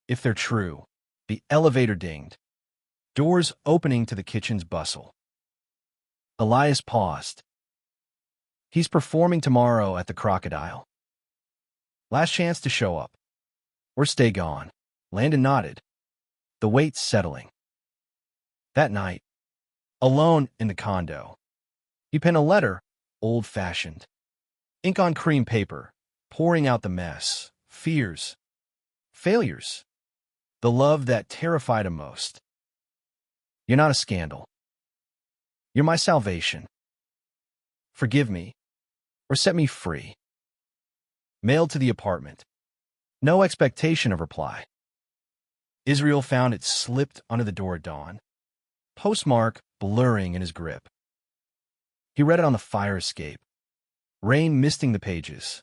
if they're true. The elevator dinged. Doors opening to the kitchen's bustle. Elias paused. He's performing tomorrow at the Crocodile. Last chance to show up. Or stay gone. Landon nodded, the weight settling. That night, alone in the condo, he penned a letter, old-fashioned. Ink on cream paper, pouring out the mess, fears, failures, the love that terrified him most. You're not a scandal. You're my salvation. Forgive me, or set me free. Mailed to the apartment. No expectation of reply. Israel found it slipped under the door at dawn. Postmark blurring in his grip. He read it on the fire escape. Rain misting the pages.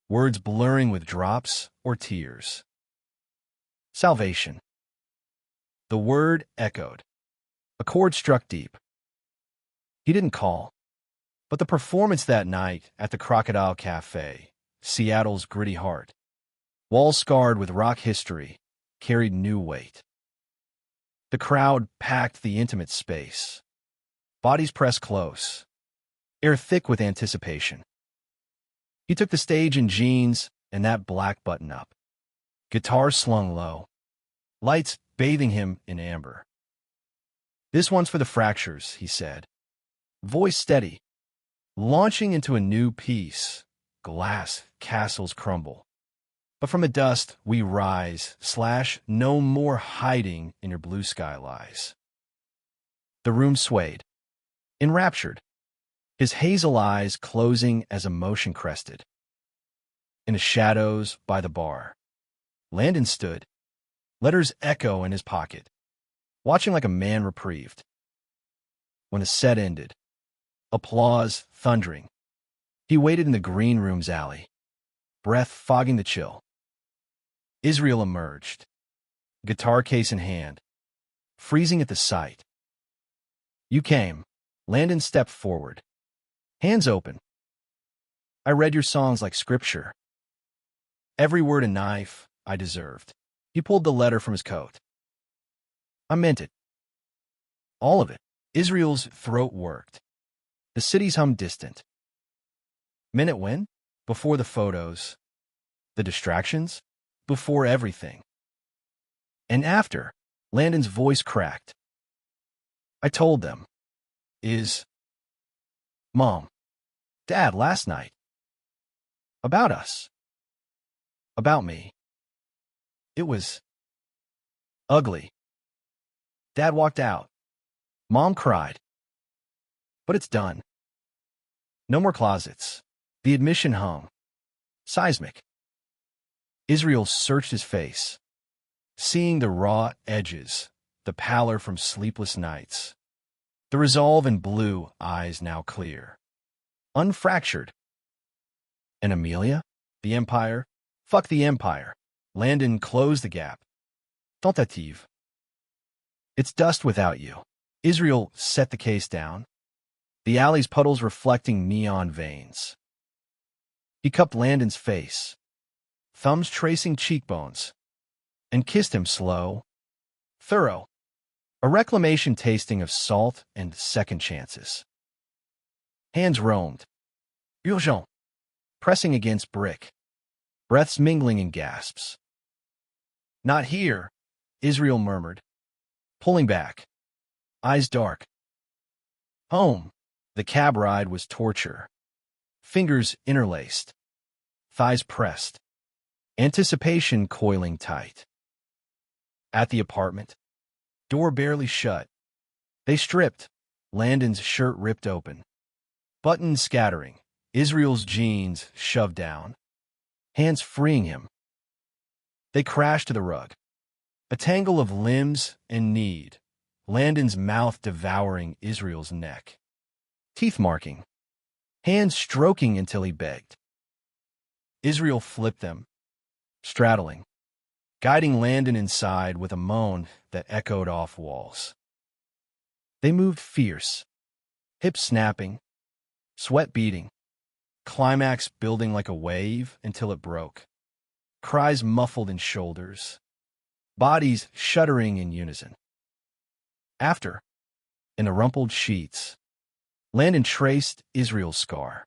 Words blurring with drops or tears. Salvation. The word echoed. A chord struck deep. He didn't call. But the performance that night at the Crocodile Cafe, Seattle's gritty heart, walls scarred with rock history, carried new weight. The crowd packed the intimate space. Bodies pressed close, air thick with anticipation. He took the stage in jeans and that black button-up. Guitar slung low, lights bathing him in amber. This one's for the fractures, he said. Voice steady. Launching into a new piece, glass castles crumble. But from the dust we rise, / no more hiding in your blue sky lies. The room swayed, enraptured, his hazel eyes closing as emotion crested. In the shadows by the bar, Landon stood, letters echo in his pocket, watching like a man reprieved. When the set ended, Applause thundering. He waited in the green room's alley, breath fogging the chill. Israel emerged, guitar case in hand, freezing at the sight. You came. Landon stepped forward, hands open. I read your songs like scripture. Every word a knife I deserved. He pulled the letter from his coat. I meant it. All of it. Israel's throat worked. The city's hum distant. Minute when? Before the photos. The distractions? Before everything. And after, Landon's voice cracked. I told them. Mom, Dad, last night. About us. About me. It was ugly. Dad walked out. Mom cried. But it's done. No more closets. The admission hung. Seismic. Israel searched his face, seeing the raw edges, the pallor from sleepless nights, the resolve in blue eyes now clear, unfractured. And Amelia? The Empire? Fuck the Empire. Landon closed the gap. Tentative. It's dust without you. Israel set the case down, the alley's puddles reflecting neon veins. He cupped Landon's face, thumbs tracing cheekbones, and kissed him slow, thorough, a reclamation tasting of salt and second chances. Hands roamed, urgent, pressing against brick, breaths mingling in gasps. Not here, Israel murmured, pulling back, eyes dark. Home. The cab ride was torture. Fingers interlaced, thighs pressed, anticipation coiling tight. At the apartment, door barely shut. They stripped, Landon's shirt ripped open, buttons scattering, Israel's jeans shoved down, hands freeing him. They crashed to the rug, a tangle of limbs and need, Landon's mouth devouring Israel's neck, teeth marking, hands stroking until he begged. Israel flipped them, straddling, guiding Landon inside with a moan that echoed off walls. They moved fierce, hips snapping, sweat beating, climax building like a wave until it broke, cries muffled in shoulders, bodies shuddering in unison. After, in the rumpled sheets, Landon traced Israel's scar.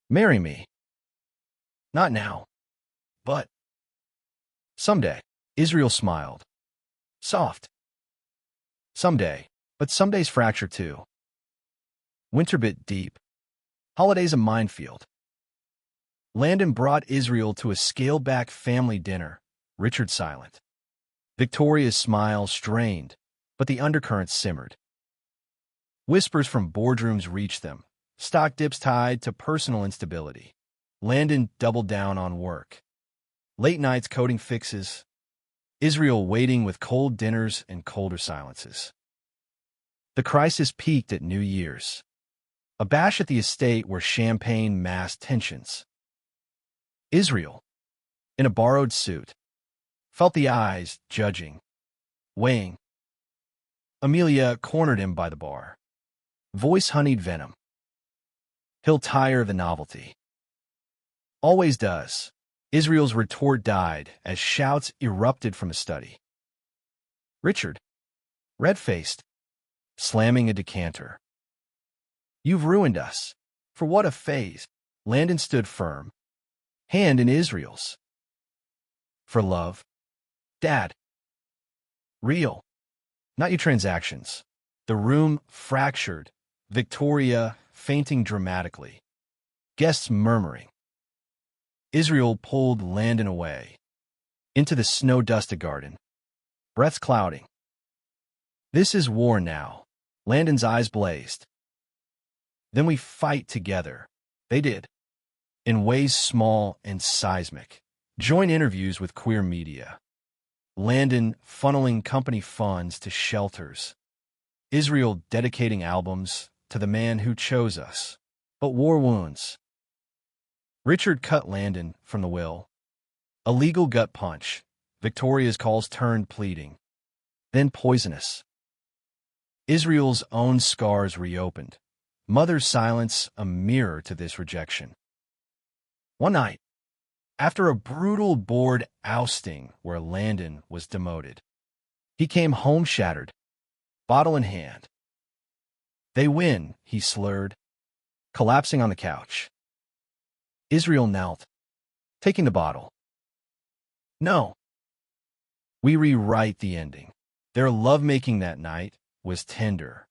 Marry me. Not now, but someday. Israel smiled. Soft. Someday, but someday's fracture too. Winter bit deep. Holidays a minefield. Landon brought Israel to a scaled-back family dinner, Richard silent. Victoria's smile strained, but the undercurrent simmered. Whispers from boardrooms reached them, stock dips tied to personal instability. Landon doubled down on work. Late nights coding fixes, Israel waiting with cold dinners and colder silences. The crisis peaked at New Year's, a bash at the estate where champagne masked tensions. Israel, in a borrowed suit, felt the eyes judging, weighing. Amelia cornered him by the bar, voice honeyed venom. He'll tire of the novelty. Always does. Israel's retort died as shouts erupted from the study. Richard, red-faced, slamming a decanter. You've ruined us. For what a phase. Landon stood firm, hand in Israel's. For love. Dad. Real. Not your transactions. The room fractured, Victoria fainting dramatically, guests murmuring. Israel pulled Landon away, into the snow-dusted garden, breaths clouding. This is war now. Landon's eyes blazed. Then we fight together. They did, in ways small and seismic. Joint interviews with queer media. Landon funneling company funds to shelters. Israel dedicating albums to the man who chose us, but war wounds. Richard cut Landon from the will. A legal gut punch. Victoria's calls turned pleading, then poisonous. Israel's own scars reopened. Mother's silence a mirror to this rejection. One night, after a brutal board ousting where Landon was demoted, he came home shattered, bottle in hand. "They win," he slurred, collapsing on the couch. Israel knelt, taking the bottle. "No." We rewrite the ending. Their lovemaking that night was tender.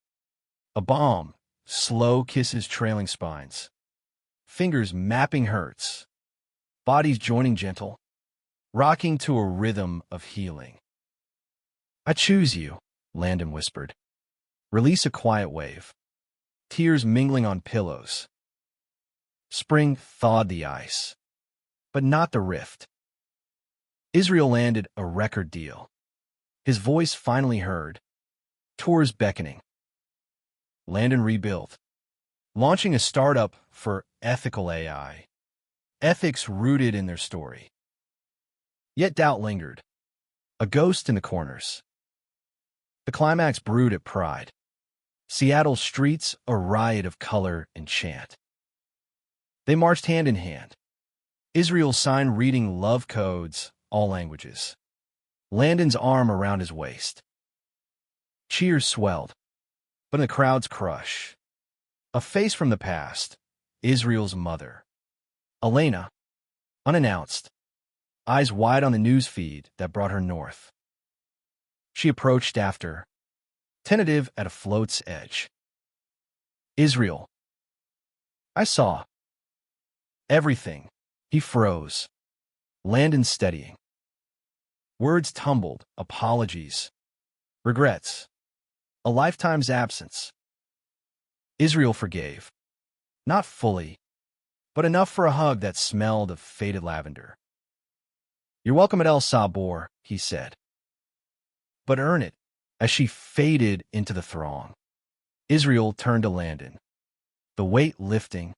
A balm, slow kisses trailing spines. Fingers mapping hurts. Bodies joining gentle, rocking to a rhythm of healing. "I choose you," Landon whispered. Release a quiet wave. Tears mingling on pillows. Spring thawed the ice, but not the rift. Israel landed a record deal. His voice finally heard. Tours beckoning. Landon rebuilt, launching a startup for ethical AI. Ethics rooted in their story. Yet doubt lingered, a ghost in the corners. The climax brewed at Pride. Seattle's streets a riot of color and chant. They marched hand in hand. Israel signed reading love codes, all languages. Landon's arm around his waist. Cheers swelled, but in the crowd's crush, a face from the past, Israel's mother. Elena, unannounced, eyes wide on the news feed that brought her north. She approached after, tentative at a float's edge. "Israel." "I saw." "Everything." He froze. Landon steadying. Words tumbled, apologies, regrets, a lifetime's absence. Israel forgave. Not fully, but enough for a hug that smelled of faded lavender. "You're welcome at El Sabor," he said. "But earn it." As she faded into the throng, Israel turned to Landon, the weight lifting.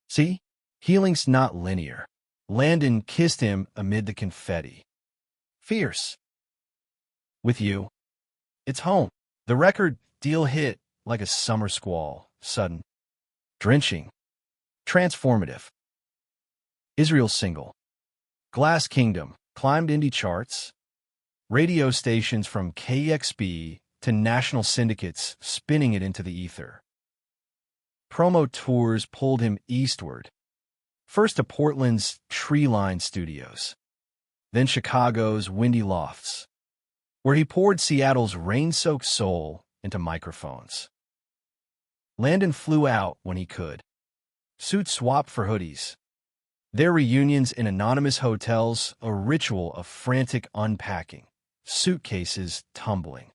"See? Healing's not linear." Landon kissed him amid the confetti. "Fierce. With you, it's home." The record deal hit like a summer squall, sudden, drenching, transformative. Israel's single, Glass Kingdom, climbed indie charts. Radio stations from KXB to national syndicates spinning it into the ether. Promo tours pulled him eastward, first to Portland's tree-lined studios, then Chicago's windy lofts, where he poured Seattle's rain-soaked soul into microphones. Landon flew out when he could. Suits swapped for hoodies. Their reunions in anonymous hotels, a ritual of frantic unpacking, suitcases tumbling,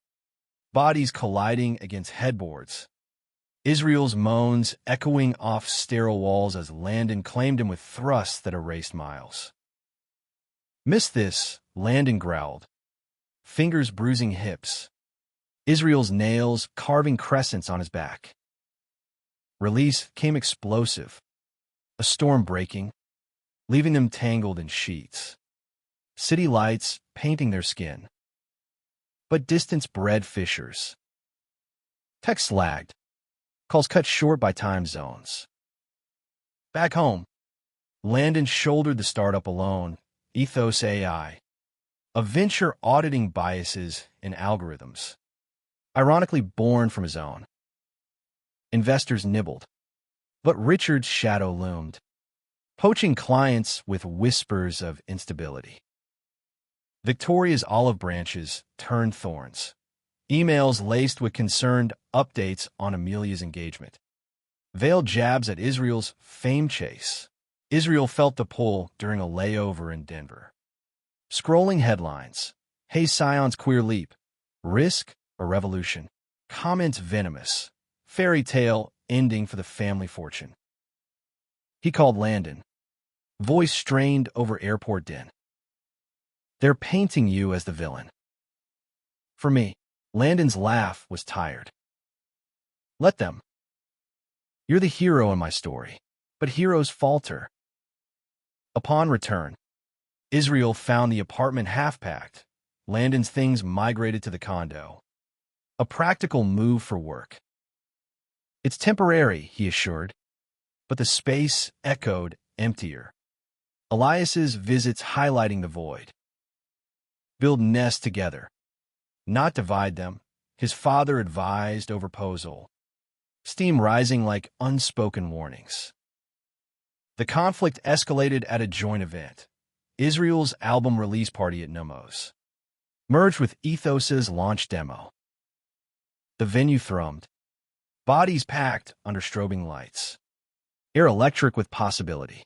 bodies colliding against headboards. Israel's moans echoing off sterile walls as Landon claimed him with thrusts that erased miles. "Miss this," Landon growled, fingers bruising hips, Israel's nails carving crescents on his back. Release came explosive, a storm breaking, leaving them tangled in sheets. City lights painting their skin. But distance bred fissures. Texts lagged, calls cut short by time zones. Back home, Landon shouldered the startup alone, Ethos AI, a venture auditing biases and algorithms, ironically born from his own. Investors nibbled, but Richard's shadow loomed, poaching clients with whispers of instability. Victoria's olive branches turned thorns, emails laced with concerned updates on Amelia's engagement, veiled jabs at Israel's fame chase. Israel felt the pull during a layover in Denver. Scrolling headlines, "Hey Scion's queer leap, risk or revolution?" Comments venomous, fairy tale ending for the family fortune. He called Landon, voice strained over airport din. "They're painting you as the villain." For me, Landon's laugh was tired. "Let them." You're the hero in my story, but heroes falter. Upon return, Israel found the apartment half-packed. Landon's things migrated to the condo. A practical move for work. It's temporary, he assured, but the space echoed emptier. Elias's visits highlighting the void. Build nests together, not divide them, his father advised over proposal. Steam rising like unspoken warnings. The conflict escalated at a joint event. Israel's album release party at Numos merged with Ethos's launch demo. The venue thrummed, bodies packed under strobing lights, air electric with possibility.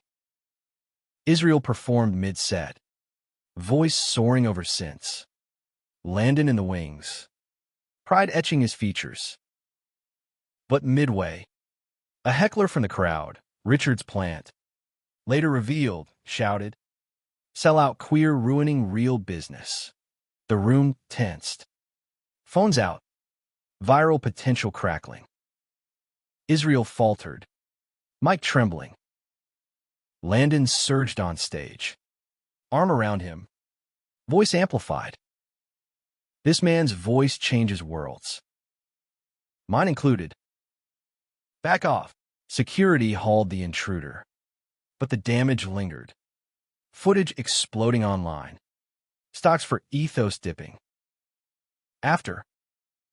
Israel performed mid-set, voice soaring over synths. Landon in the wings, pride etching his features. But midway, a heckler from the crowd, Richard's plant, later revealed, shouted, "Sell out queer ruining real business." The room tensed. Phones out. Viral potential crackling. Israel faltered. Mic trembling. Landon surged on stage. Arm around him. Voice amplified. This man's voice changes worlds. Mine included. Back off. Security hauled the intruder. But the damage lingered. Footage exploding online. Stocks for ethos dipping. After,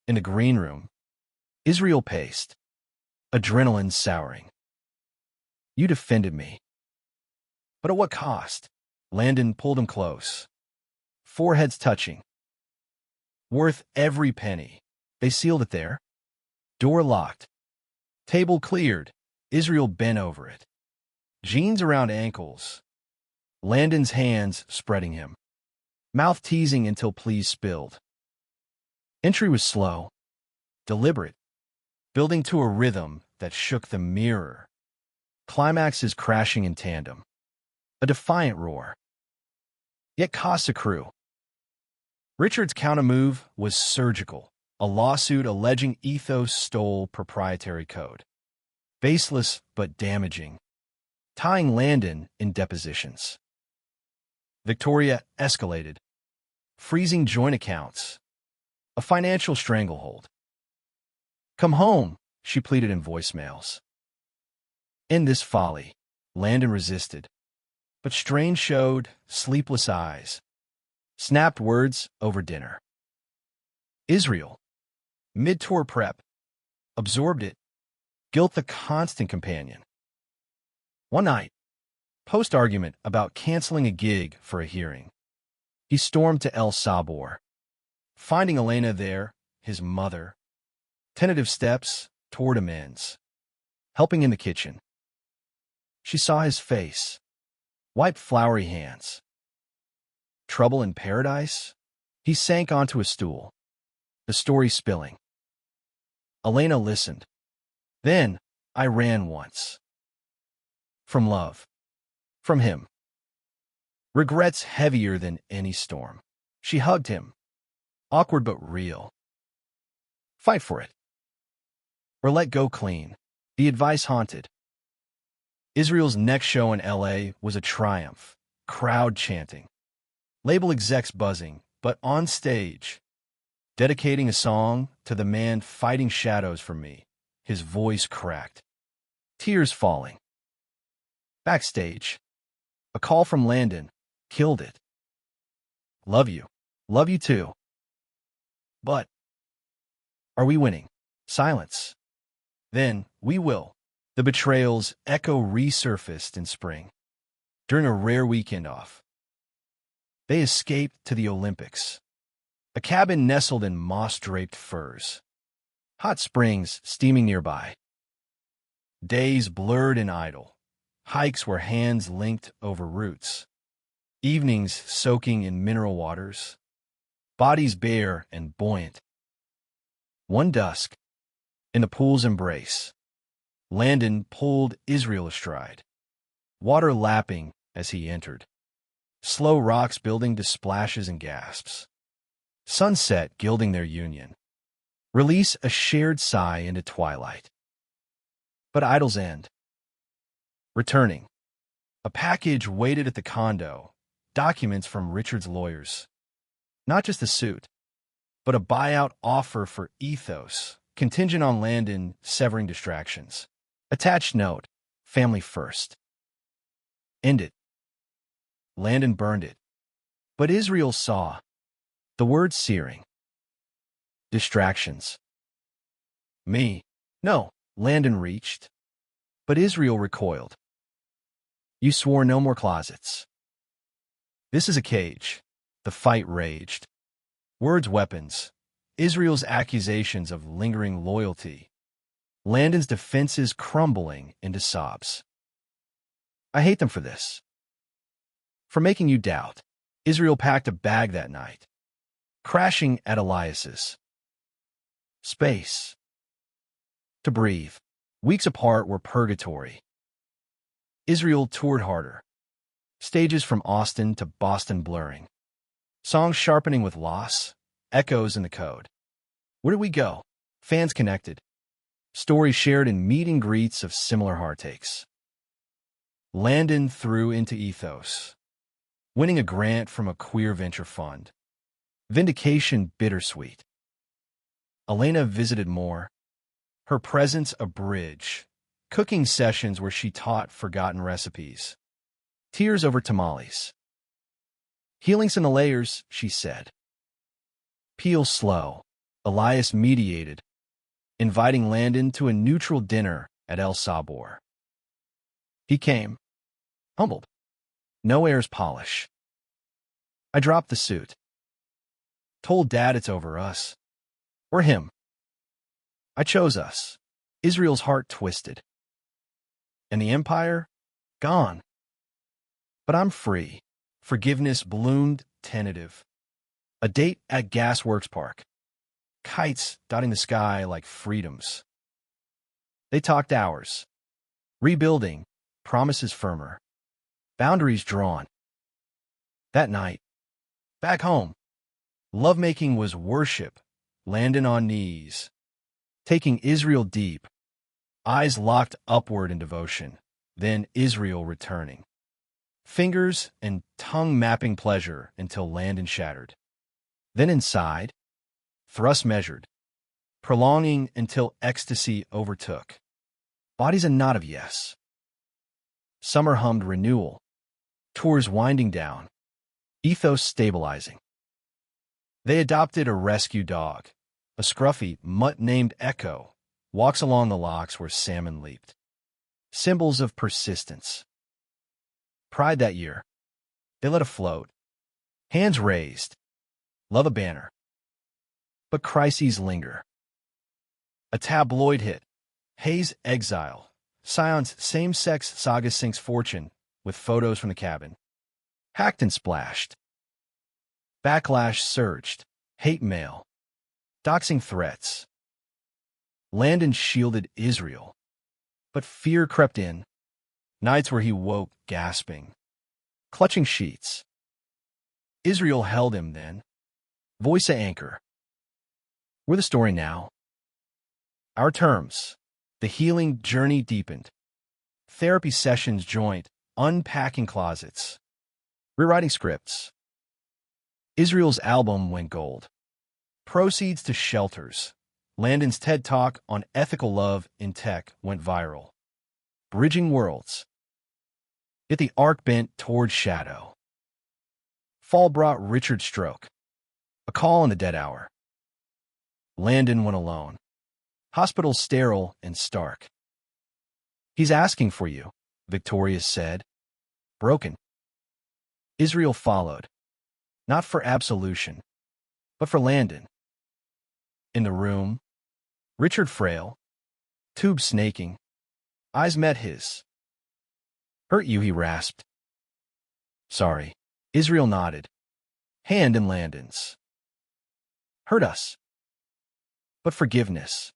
in the green room, Israel paced. Adrenaline souring. You defended me. But at what cost? Landon pulled him close. Foreheads touching. Worth every penny. They sealed it there. Door locked. Table cleared. Israel bent over it. Jeans around ankles. Landon's hands spreading him. Mouth teasing until pleas spilled. Entry was slow. Deliberate. Building to a rhythm that shook the mirror. Climaxes crashing in tandem. A defiant roar. Yet costs accrue. Richard's countermove was surgical. A lawsuit alleging Ethos stole proprietary code. Baseless but damaging. Tying Landon in depositions. Victoria escalated. Freezing joint accounts. A financial stranglehold. Come home, she pleaded in voicemails. In this folly, Landon resisted. But strain showed sleepless eyes. Snapped words over dinner. Israel, mid-tour prep, absorbed it. Guilt the constant companion. One night, post-argument about canceling a gig for a hearing. He stormed to El Sabor. Finding Elena there, his mother. Tentative steps toward amends. Helping in the kitchen. She saw his face. Wiped floury hands. Trouble in paradise? He sank onto a stool. The story spilling. Elena listened. Then, I ran once. From love. From him. Regrets heavier than any storm. She hugged him. Awkward but real. Fight for it. Or let go clean. The advice haunted. Israel's next show in L.A. was a triumph. Crowd chanting. Label execs buzzing, but on stage, dedicating a song to the man fighting shadows for me. His voice cracked. Tears falling. Backstage, a call from Landon. Killed it. Love you. Love you too. But, are we winning? Silence. Then, we will. The betrayal's echo resurfaced in spring. During a rare weekend off. They escaped to the Olympics. A cabin nestled in moss-draped firs. Hot springs steaming nearby. Days blurred and idle. Hikes where hands linked over roots. Evenings soaking in mineral waters. Bodies bare and buoyant. One dusk, in the pool's embrace, Landon pulled Israel astride. Water lapping as he entered. Slow rocks building to splashes and gasps. Sunset gilding their union. Release a shared sigh into twilight. But idle's end. Returning. A package waited at the condo, documents from Richard's lawyers. Not just the suit, but a buyout offer for Ethos, contingent on Landon severing distractions. Attached note, family first. End it. Landon burned it. But Israel saw. The word searing. Distractions. Me. No, Landon reached. But Israel recoiled. You swore no more closets. This is a cage. The fight raged. Words weapons. Israel's accusations of lingering loyalty. Landon's defenses crumbling into sobs. I hate them for this. For making you doubt. Israel packed a bag that night. Crashing at Elias's. Space. To breathe. Weeks apart were purgatory. Israel toured harder. Stages from Austin to Boston blurring. Songs sharpening with loss. Echoes in the code. Where did we go? Fans connected. Stories shared in meet and greets of similar heartaches. Landon threw into Ethos. Winning a grant from a queer venture fund. Vindication bittersweet. Elena visited more. Her presence a bridge. Cooking sessions where she taught forgotten recipes. Tears over tamales. Healings in the layers, she said. Peel slow. Elias mediated, inviting Landon to a neutral dinner at El Sabor. He came, humbled. No airs polish. I dropped the suit. Told Dad it's over us. Or him. I chose us. Israel's heart twisted. And the empire? Gone. But I'm free. Forgiveness bloomed, tentative. A date at Gasworks Park. Kites dotting the sky like freedoms. They talked hours. Rebuilding, promises firmer. Boundaries drawn. That night, back home, lovemaking was worship, Landon on knees, taking Israel deep, eyes locked upward in devotion, then Israel returning. Fingers and tongue mapping pleasure until Landon shattered. Then inside, thrust measured, prolonging until ecstasy overtook. Bodies a knot of yes. Summer hummed renewal. Tours winding down. Ethos stabilizing. They adopted a rescue dog. A scruffy mutt named Echo walks along the locks where salmon leaped. Symbols of persistence. Pride that year. They let afloat. Hands raised. Love a banner. But crises linger. A tabloid hit. Hayes' exile. Scion's same-sex saga sinks fortune with photos from the cabin. Hacked and splashed. Backlash surged. Hate mail. Doxing threats. Landon shielded Israel. But fear crept in. Nights where he woke gasping. Clutching sheets. Israel held him then. Voice a anchor. We're the story now. Our terms. The healing journey deepened. Therapy sessions joint. Unpacking closets. Rewriting scripts. Israel's album went gold. Proceeds to shelters. Landon's TED Talk on ethical love in tech went viral. Bridging worlds. Yet the arc bent toward shadow. Fall brought Richard's stroke. A call in the dead hour. Landon went alone. Hospital sterile and stark. He's asking for you, Victoria said. Broken. Israel followed. Not for absolution, but for Landon. In the room, Richard frail, tube snaking, eyes met his. Hurt you, he rasped. Sorry. Israel nodded. Hand in Landon's. Hurt us. But forgiveness.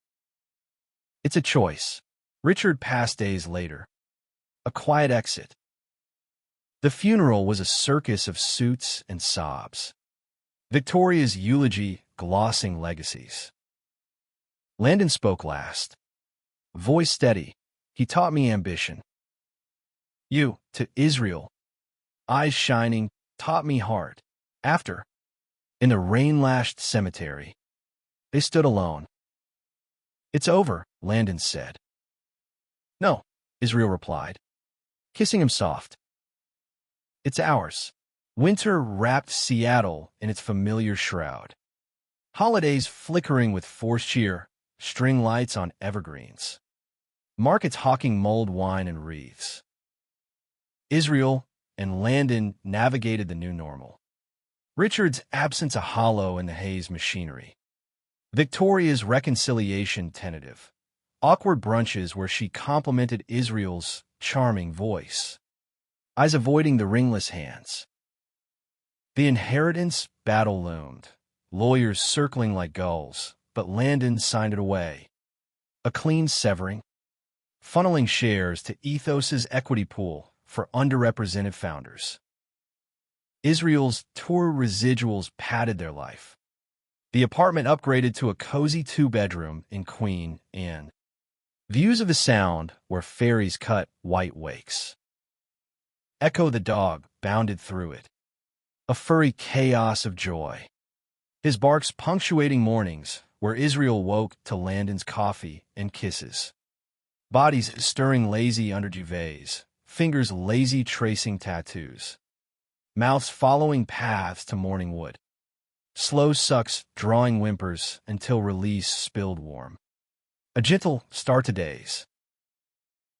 It's a choice. Richard passed days later. A quiet exit. The funeral was a circus of suits and sobs. Victoria's eulogy glossing legacies. Landon spoke last. Voice steady, He taught me ambition. You, to Israel, eyes shining, taught me heart. After, in the rain-lashed cemetery, they stood alone. It's over, Landon said. No, Israel replied, kissing him soft. It's ours. Winter wrapped Seattle in its familiar shroud. Holidays flickering with forced cheer, string lights on evergreens. Markets hawking mulled wine and wreaths. Israel and Landon navigated the new normal. Richard's absence a hollow in the haze machinery. Victoria's reconciliation tentative. Awkward brunches where she complimented Israel's charming voice. Eyes avoiding the ringless hands. The inheritance battle loomed. Lawyers circling like gulls, but Landon signed it away. A clean severing. Funneling shares to Ethos's equity pool for underrepresented founders. Israel's tour residuals padded their life. The apartment upgraded to a cozy two-bedroom in Queen Anne. Views of the Sound where ferries cut white wakes. Echo the dog bounded through it. A furry chaos of joy. His barks punctuating mornings where Israel woke to Landon's coffee and kisses. Bodies stirring lazy under duvets, fingers lazy tracing tattoos. Mouths following paths to morning wood. Slow sucks drawing whimpers until release spilled warm. A gentle start to days.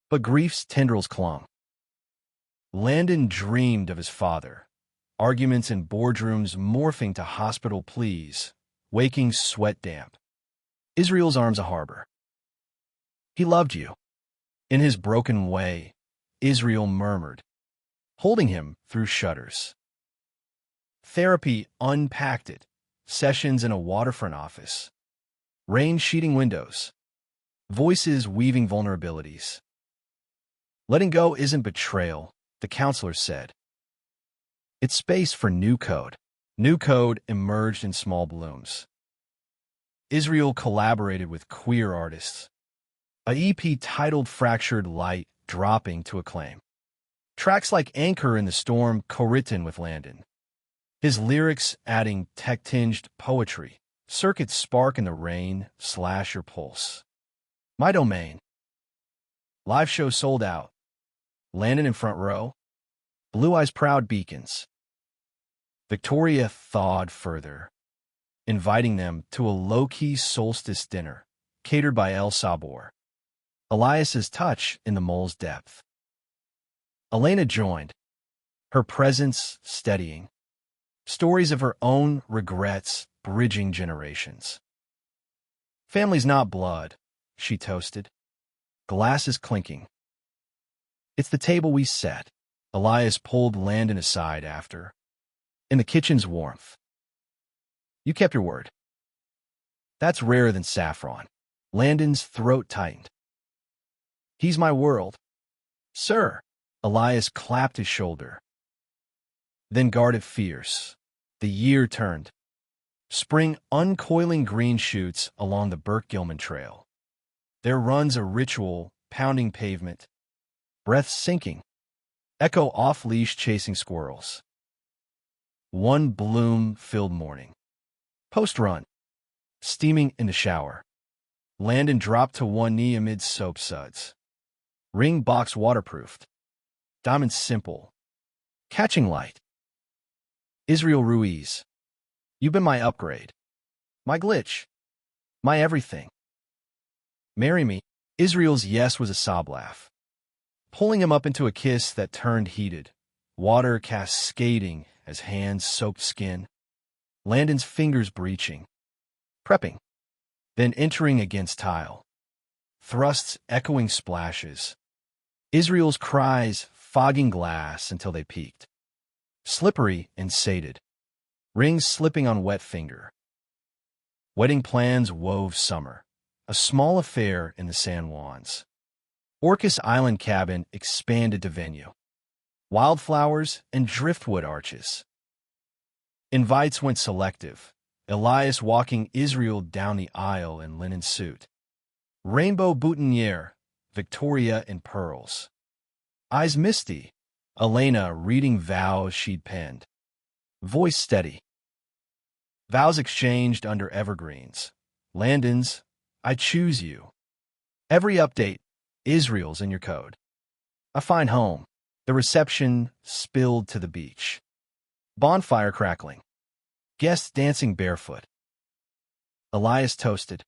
But grief's tendrils clung. Landon dreamed of his father. Arguments in boardrooms morphing to hospital pleas, waking sweat damp. Israel's arms a harbor. He loved you. In his broken way, Israel murmured, holding him through shutters. Therapy unpacked it. Sessions in a waterfront office. Rain sheeting windows. Voices weaving vulnerabilities. Letting go isn't betrayal, the counselor said. It's space for new code. New code emerged in small blooms. Israel collaborated with queer artists. A EP titled Fractured Light dropping to acclaim. Tracks like Anchor in the Storm co-written with Landon. His lyrics adding tech-tinged poetry. Circuits spark in the rain, slash your pulse. My Domain. Live show sold out. Landon in front row. Blue Eyes proud beacons. Victoria thawed further, inviting them to a low-key solstice dinner, catered by El Sabor. Elias's touch in the mole's depth. Elena joined, her presence steadying. Stories of her own regrets bridging generations. Family's not blood, she toasted. Glasses clinking. It's the table we set. Elias pulled Landon aside after. In the kitchen's warmth. You kept your word. That's rarer than saffron. Landon's throat tightened. He's my world. Sir. Elias clapped his shoulder. Then guarded fierce. The year turned. Spring uncoiling green shoots along the Burke-Gilman Trail. There runs a ritual, pounding pavement. Breath sinking. Echo off-leash chasing squirrels. One bloom-filled morning. Post-run. Steaming in the shower. Landon dropped to one knee amid soap suds. Ring box waterproofed. Diamond simple. Catching light. Israel Ruiz. You've been my upgrade. My glitch. My everything. Marry me. Israel's yes was a sob laugh. Pulling him up into a kiss that turned heated. Water cascading as hands soaked skin. Landon's fingers breaching. Prepping. Then entering against tile. Thrusts echoing splashes. Israel's cries fogging glass until they peaked. Slippery and sated. Rings slipping on wet finger. Wedding plans wove summer. A small affair in the San Juans. Orcas Island cabin expanded to venue. Wildflowers and driftwood arches. Invites went selective. Elias walking Israel down the aisle in linen suit. Rainbow boutonniere, Victoria in pearls. Eyes misty. Elena reading vows she'd penned. Voice steady. Vows exchanged under evergreens. Landon's, I choose you. Every update, Israel's in your code. A fine home. The reception spilled to the beach. Bonfire crackling. Guests dancing barefoot. Elias toasted.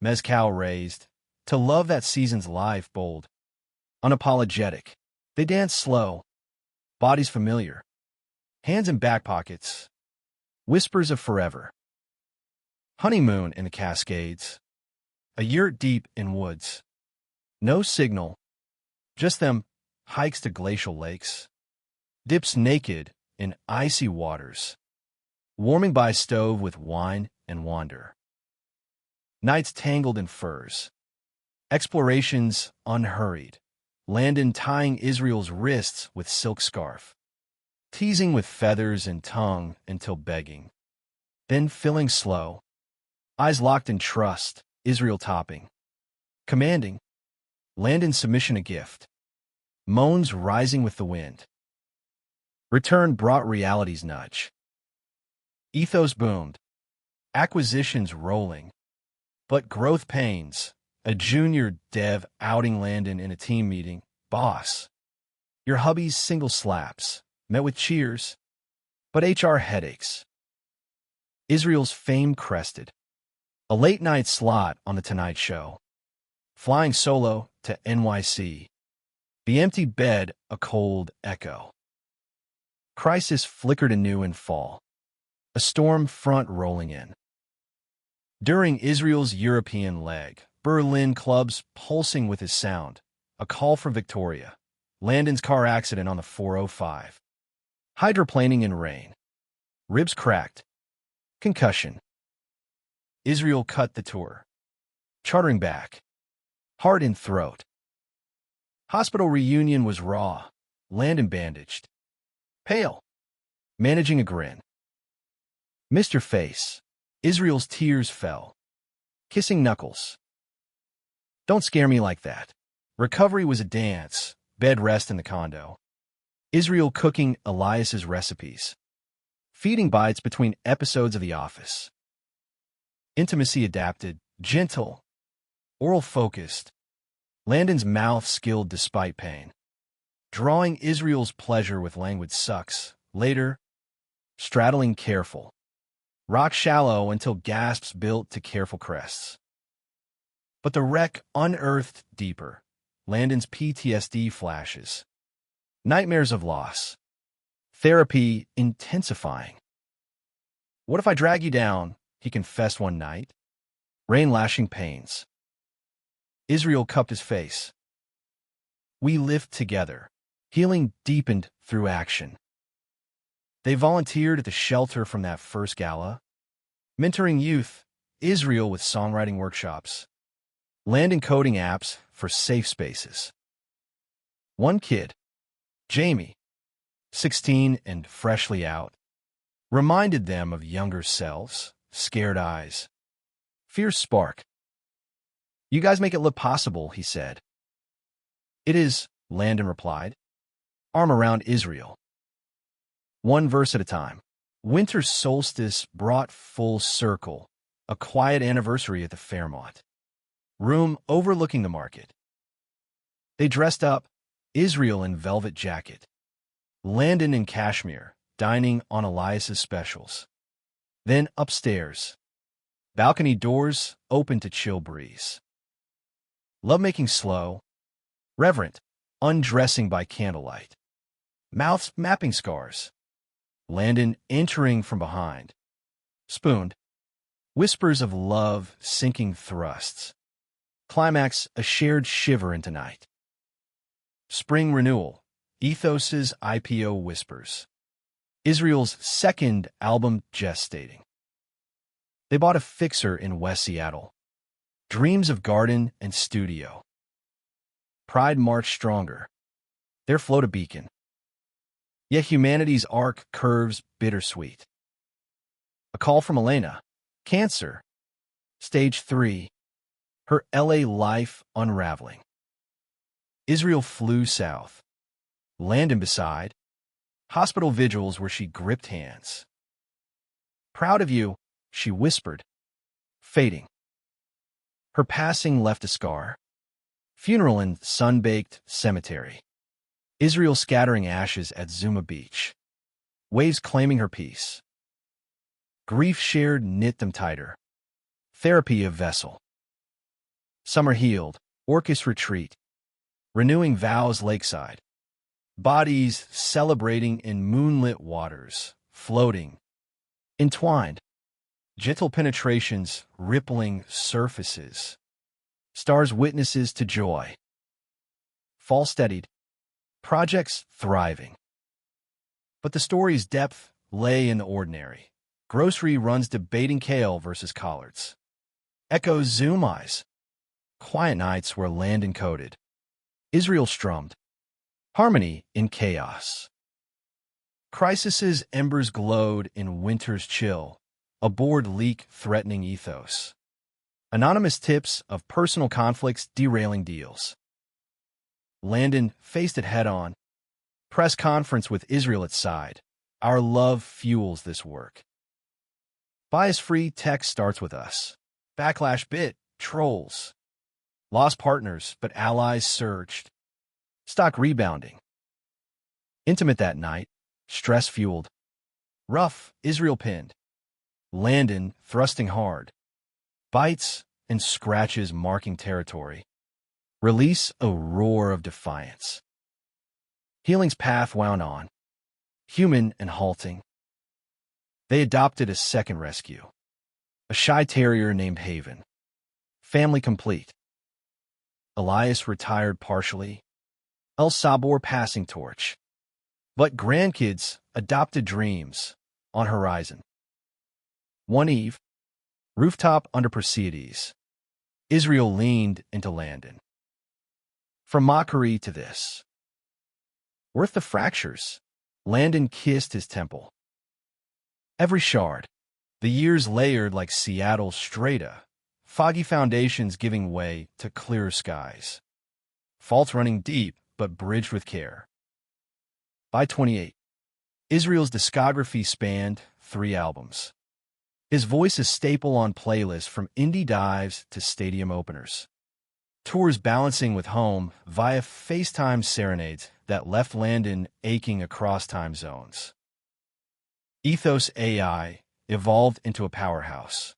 Mezcal raised. To love that season's life bold. Unapologetic. They danced slow. Bodies familiar. Hands in back pockets. Whispers of forever. Honeymoon in the Cascades. A yurt deep in woods. No signal. Just them hikes to glacial lakes. Dips naked in icy waters. Warming by stove with wine and wander. Nights tangled in furs. Explorations unhurried. Landon tying Israel's wrists with silk scarf. Teasing with feathers and tongue until begging. Then filling slow. Eyes locked in trust, Israel topping. Commanding. Landon's submission a gift. Moans rising with the wind. Return brought reality's nudge. Ethos boomed. Acquisitions rolling. But growth pains. A junior dev outing Landon in a team meeting. Boss. Your hubby's single slaps. Met with cheers. But HR headaches. Israel's fame crested. A late-night slot on The Tonight Show. Flying solo to NYC. The empty bed a cold echo. Crisis flickered anew in fall. A storm front rolling in. During Israel's European leg, Berlin clubs pulsing with his sound. A call for Victoria. Landon's car accident on the 405. Hydroplaning in rain. Ribs cracked. Concussion. Israel cut the tour. Chartering back. Heart in throat. Hospital reunion was raw. Landon bandaged. Pale. Managing a grin. Mr. Face. Israel's tears fell. Kissing knuckles. Don't scare me like that. Recovery was a dance. Bed rest in the condo. Israel cooking Elias's recipes. Feeding bites between episodes of The Office. Intimacy adapted, gentle, oral focused. Landon's mouth skilled despite pain. Drawing Israel's pleasure with languid sucks. Later, straddling careful. Rock shallow until gasps built to careful crests. But the wreck unearthed deeper. Landon's PTSD flashes. Nightmares of loss. Therapy intensifying. What if I drag you down? He confessed one night. Rain lashing pains. Israel cupped his face. We lived together. Healing deepened through action. They volunteered at the shelter from that first gala. Mentoring youth, Israel with songwriting workshops. Landon coding apps for safe spaces. One kid, Jamie, 16 and freshly out, reminded them of younger selves, scared eyes. Fierce spark. You guys make it look possible, he said. It is, Landon replied. Arm around Israel. One verse at a time. Winter solstice brought full circle, a quiet anniversary at the Fairmont. Room overlooking the market. They dressed up, Israel in velvet jacket. Landon in cashmere, dining on Elias's specials. Then upstairs. Balcony doors open to chill breeze. Lovemaking slow, reverent, undressing by candlelight. Mouths mapping scars. Landon entering from behind. Spooned. Whispers of love sinking thrusts. Climax a shared shiver into night. Spring renewal. Ethos's IPO whispers. Israel's second album gestating. They bought a fixer in West Seattle. Dreams of garden and studio. Pride marched stronger. Their float a beacon. Yet humanity's arc curves bittersweet. A call from Elena. Cancer. Stage 3. Her LA life unraveling. Israel flew south. Landon beside. Hospital vigils where she gripped hands. "Proud of you," she whispered, fading. Her passing left a scar. Funeral in sun-baked cemetery. Israel scattering ashes at Zuma Beach. Waves claiming her peace. Grief shared knit them tighter. Therapy a vessel. Summer healed. Orcus retreat. Renewing vows lakeside. Bodies celebrating in moonlit waters. Floating. Entwined. Gentle penetrations, rippling surfaces. Stars witnesses to joy. Fall steadied. Projects thriving. But the story's depth lay in the ordinary. Grocery runs debating kale versus collards. Echoes zoom eyes. Quiet nights where land encoded. Israel strummed. Harmony in chaos. Crisis's embers glowed in winter's chill. A board leak threatening ethos. Anonymous tips of personal conflicts derailing deals. Landon faced it head-on. Press conference with Israel at side. Our love fuels this work. Bias-free tech starts with us. Backlash bit, trolls. Lost partners, but allies surged. Stock rebounding. Intimate that night, stress-fueled. Rough, Israel pinned. Landon thrusting hard. Bites and scratches marking territory. Release a roar of defiance. Healing's path wound on. Human and halting. They adopted a second rescue. A shy terrier named Haven. Family complete. Elias retired partially. El Sabor passing torch. But grandkids adopted dreams on horizon. One eve, rooftop under Perseides. Israel leaned into Landon. From mockery to this. Worth the fractures, Landon kissed his temple. Every shard, the years layered like Seattle's strata, foggy foundations giving way to clearer skies. Faults running deep, but bridged with care. By 28, Israel's discography spanned 3 albums. His voice a staple on playlists from indie dives to stadium openers. Tours balancing with home via FaceTime serenades that left Landon aching across time zones. Ethos AI evolved into a powerhouse,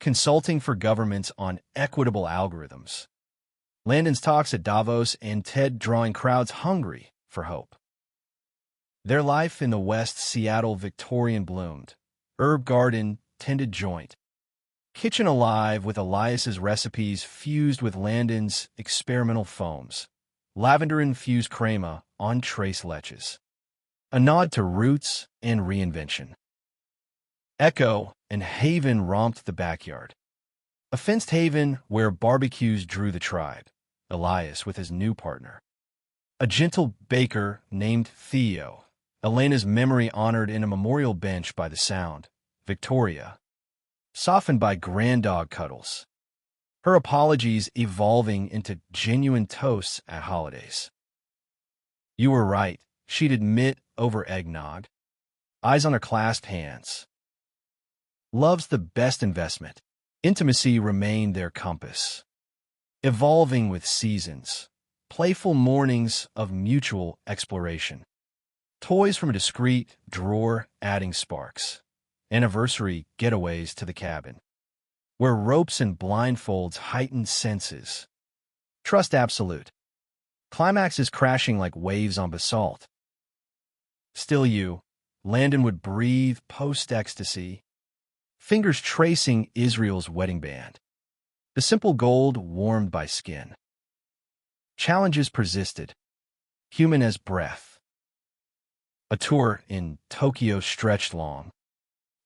consulting for governments on equitable algorithms. Landon's talks at Davos and TED drawing crowds hungry for hope. Their life in the West Seattle Victorian bloomed. Herb garden, tended joint. Kitchen alive with Elias's recipes fused with Landon's experimental foams. Lavender-infused crema on trace leches. A nod to roots and reinvention. Echo and Haven romped the backyard. A fenced haven where barbecues drew the tribe. Elias with his new partner. A gentle baker named Theo. Elena's memory honored in a memorial bench by the sound. Victoria. Softened by grand dog cuddles. Her apologies evolving into genuine toasts at holidays. You were right, she'd admit over eggnog. Eyes on her clasped hands. Love's the best investment. Intimacy remained their compass. Evolving with seasons. Playful mornings of mutual exploration. Toys from a discreet drawer adding sparks. Anniversary getaways to the cabin, where ropes and blindfolds heightened senses. Trust absolute. Climaxes crashing like waves on basalt. Still you, Landon would breathe post-ecstasy, fingers tracing Israel's wedding band. The simple gold warmed by skin. Challenges persisted, human as breath. A tour in Tokyo stretched long.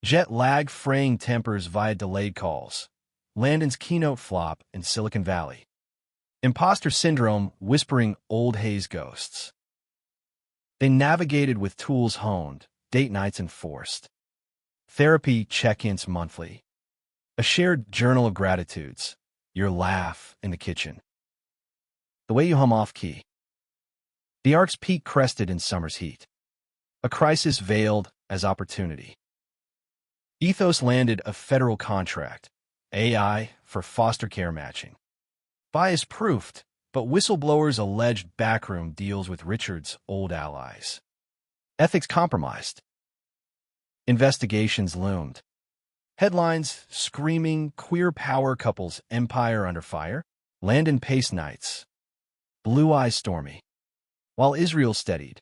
Jet lag fraying tempers via delayed calls. Landon's keynote flop in Silicon Valley. Imposter syndrome whispering old haze ghosts. They navigated with tools honed, date nights enforced. Therapy check-ins monthly. A shared journal of gratitudes. Your laugh in the kitchen. The way you hum off key. The ark's peak crested in summer's heat. A crisis veiled as opportunity. Ethos landed a federal contract, AI for foster care matching. Bias proofed, but whistleblowers' alleged backroom deals with Richard's old allies. Ethics compromised. Investigations loomed. Headlines screaming queer power couples empire under fire. Landon pace nights. Blue eyes stormy. While Israel steadied.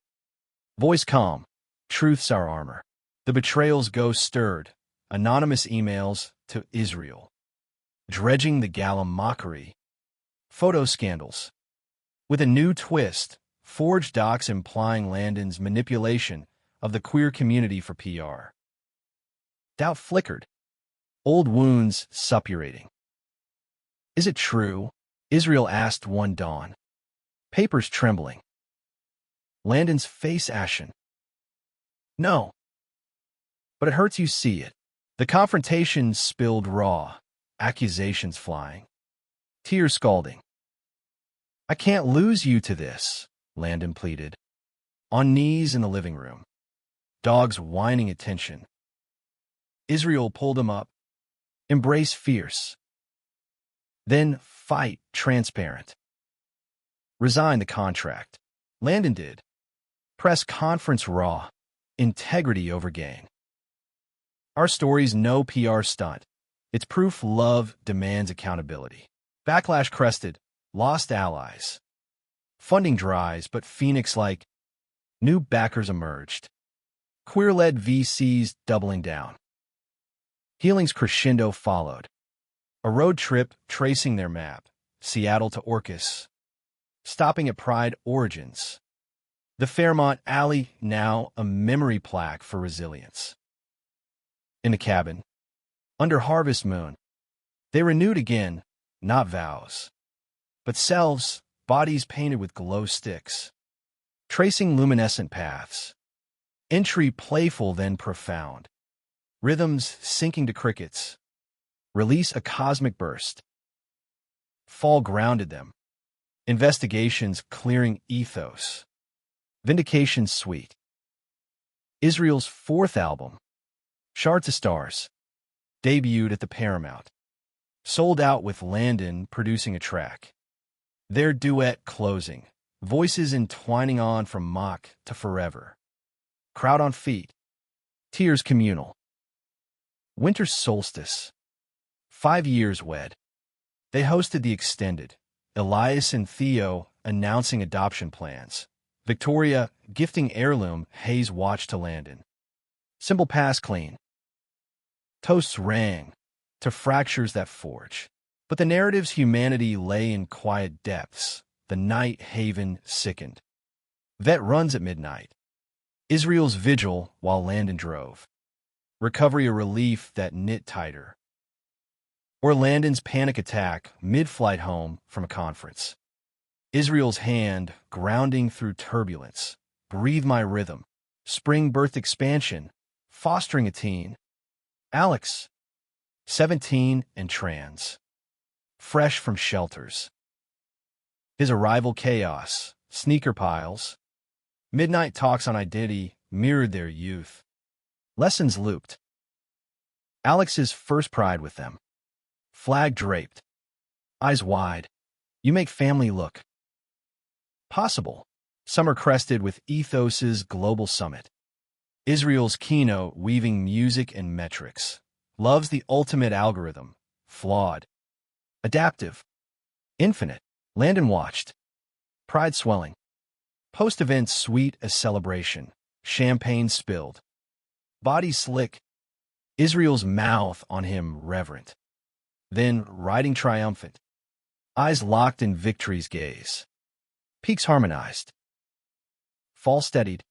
Voice calm. Truth's our armor. The betrayal's ghost stirred. Anonymous emails to Israel. Dredging the gala mockery. Photo scandals. With a new twist, forged docs implying Landon's manipulation of the queer community for PR. Doubt flickered. Old wounds suppurating. Is it true? Israel asked one dawn. Papers trembling. Landon's face ashen. No. But it hurts you see it. The confrontation spilled raw, accusations flying. Tears scalding. I can't lose you to this, Landon pleaded. On knees in the living room. Dogs whining attention. Israel pulled him up. Embrace fierce. Then fight transparent. Resign the contract. Landon did. Press conference raw. Integrity over gain. Our story's no PR stunt. It's proof love demands accountability. Backlash crested. Lost allies. Funding dries, but Phoenix-like. New backers emerged. Queer-led VCs doubling down. Healing's crescendo followed. A road trip tracing their map. Seattle to Orcas. Stopping at Pride Origins. The Fairmont Alley, now a memory plaque for resilience. In the cabin. Under harvest moon. They renewed again, not vows. But selves, bodies painted with glow sticks. Tracing luminescent paths. Entry playful then profound. Rhythms sinking to crickets. Release a cosmic burst. Fall grounded them. Investigations clearing ethos. Vindication sweet. Israel's fourth album, Shard to Stars, debuted at the Paramount. Sold out with Landon producing a track. Their duet closing, voices entwining on from mock to forever. Crowd on feet. Tears communal. Winter solstice. 5 years wed. They hosted the extended. Elias and Theo announcing adoption plans. Victoria gifting heirloom Hayes watch to Landon. Simple pass clean. Toasts rang to fractures that forge. But the narrative's humanity lay in quiet depths. The night haven sickened. Vet runs at midnight. Israel's vigil while Landon drove. Recovery a relief that knit tighter. Or Landon's panic attack mid-flight home from a conference. Israel's hand grounding through turbulence. Breathe my rhythm. Spring birth expansion. Fostering a teen. Alex, 17 and trans. Fresh from shelters. His arrival chaos. Sneaker piles. Midnight talks on identity mirrored their youth. Lessons looped. Alex's first pride with them. Flag draped. Eyes wide. You make family look possible. Summer crested with Ethos's global summit. Israel's keynote weaving music and metrics. Love's the ultimate algorithm. Flawed. Adaptive. Infinite. Landon watched. Pride swelling. Post-event sweet as celebration. Champagne spilled. Body slick. Israel's mouth on him reverent. Then riding triumphant. Eyes locked in victory's gaze. Peaks harmonized. Fall steadied.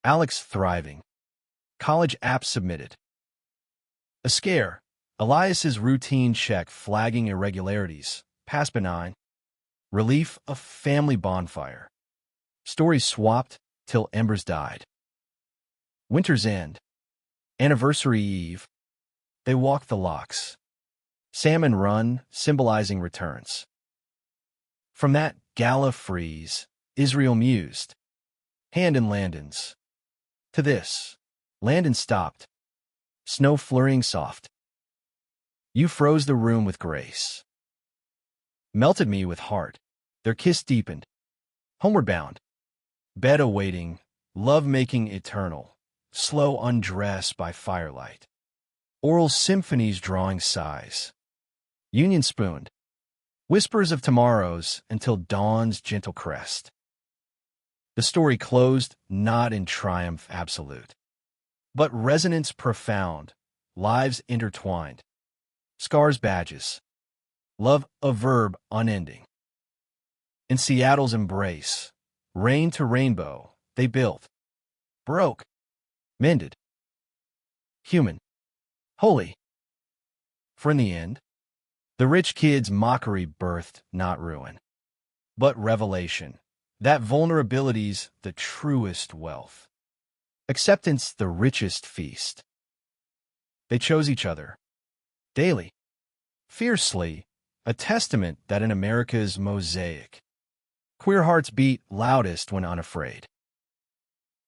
Alex thriving. College app submitted. A scare. Elias's routine check flagging irregularities. Pass benign. Relief of family bonfire. Stories swapped till embers died. Winter's end. Anniversary eve. They walk the locks. Salmon run, symbolizing returns. From that Gala freeze, Israel mused. Hand in Landon's. To this, Landon stopped, snow flurrying soft. You froze the room with grace. Melted me with heart. Their kiss deepened. Homeward bound. Bed awaiting, love making eternal. Slow undress by firelight. Oral symphonies drawing sighs. Union spooned. Whispers of tomorrows until dawn's gentle crest. The story closed not in triumph absolute, but resonance profound, lives intertwined. Scars badges. Love a verb unending. In Seattle's embrace, rain to rainbow, they built. Broke. Mended. Human. Holy. For in the end, the rich kid's mockery birthed not ruin, but revelation, that vulnerability's the truest wealth. Acceptance the richest feast. They chose each other. Daily. Fiercely, a testament that in America's mosaic, queer hearts beat loudest when unafraid.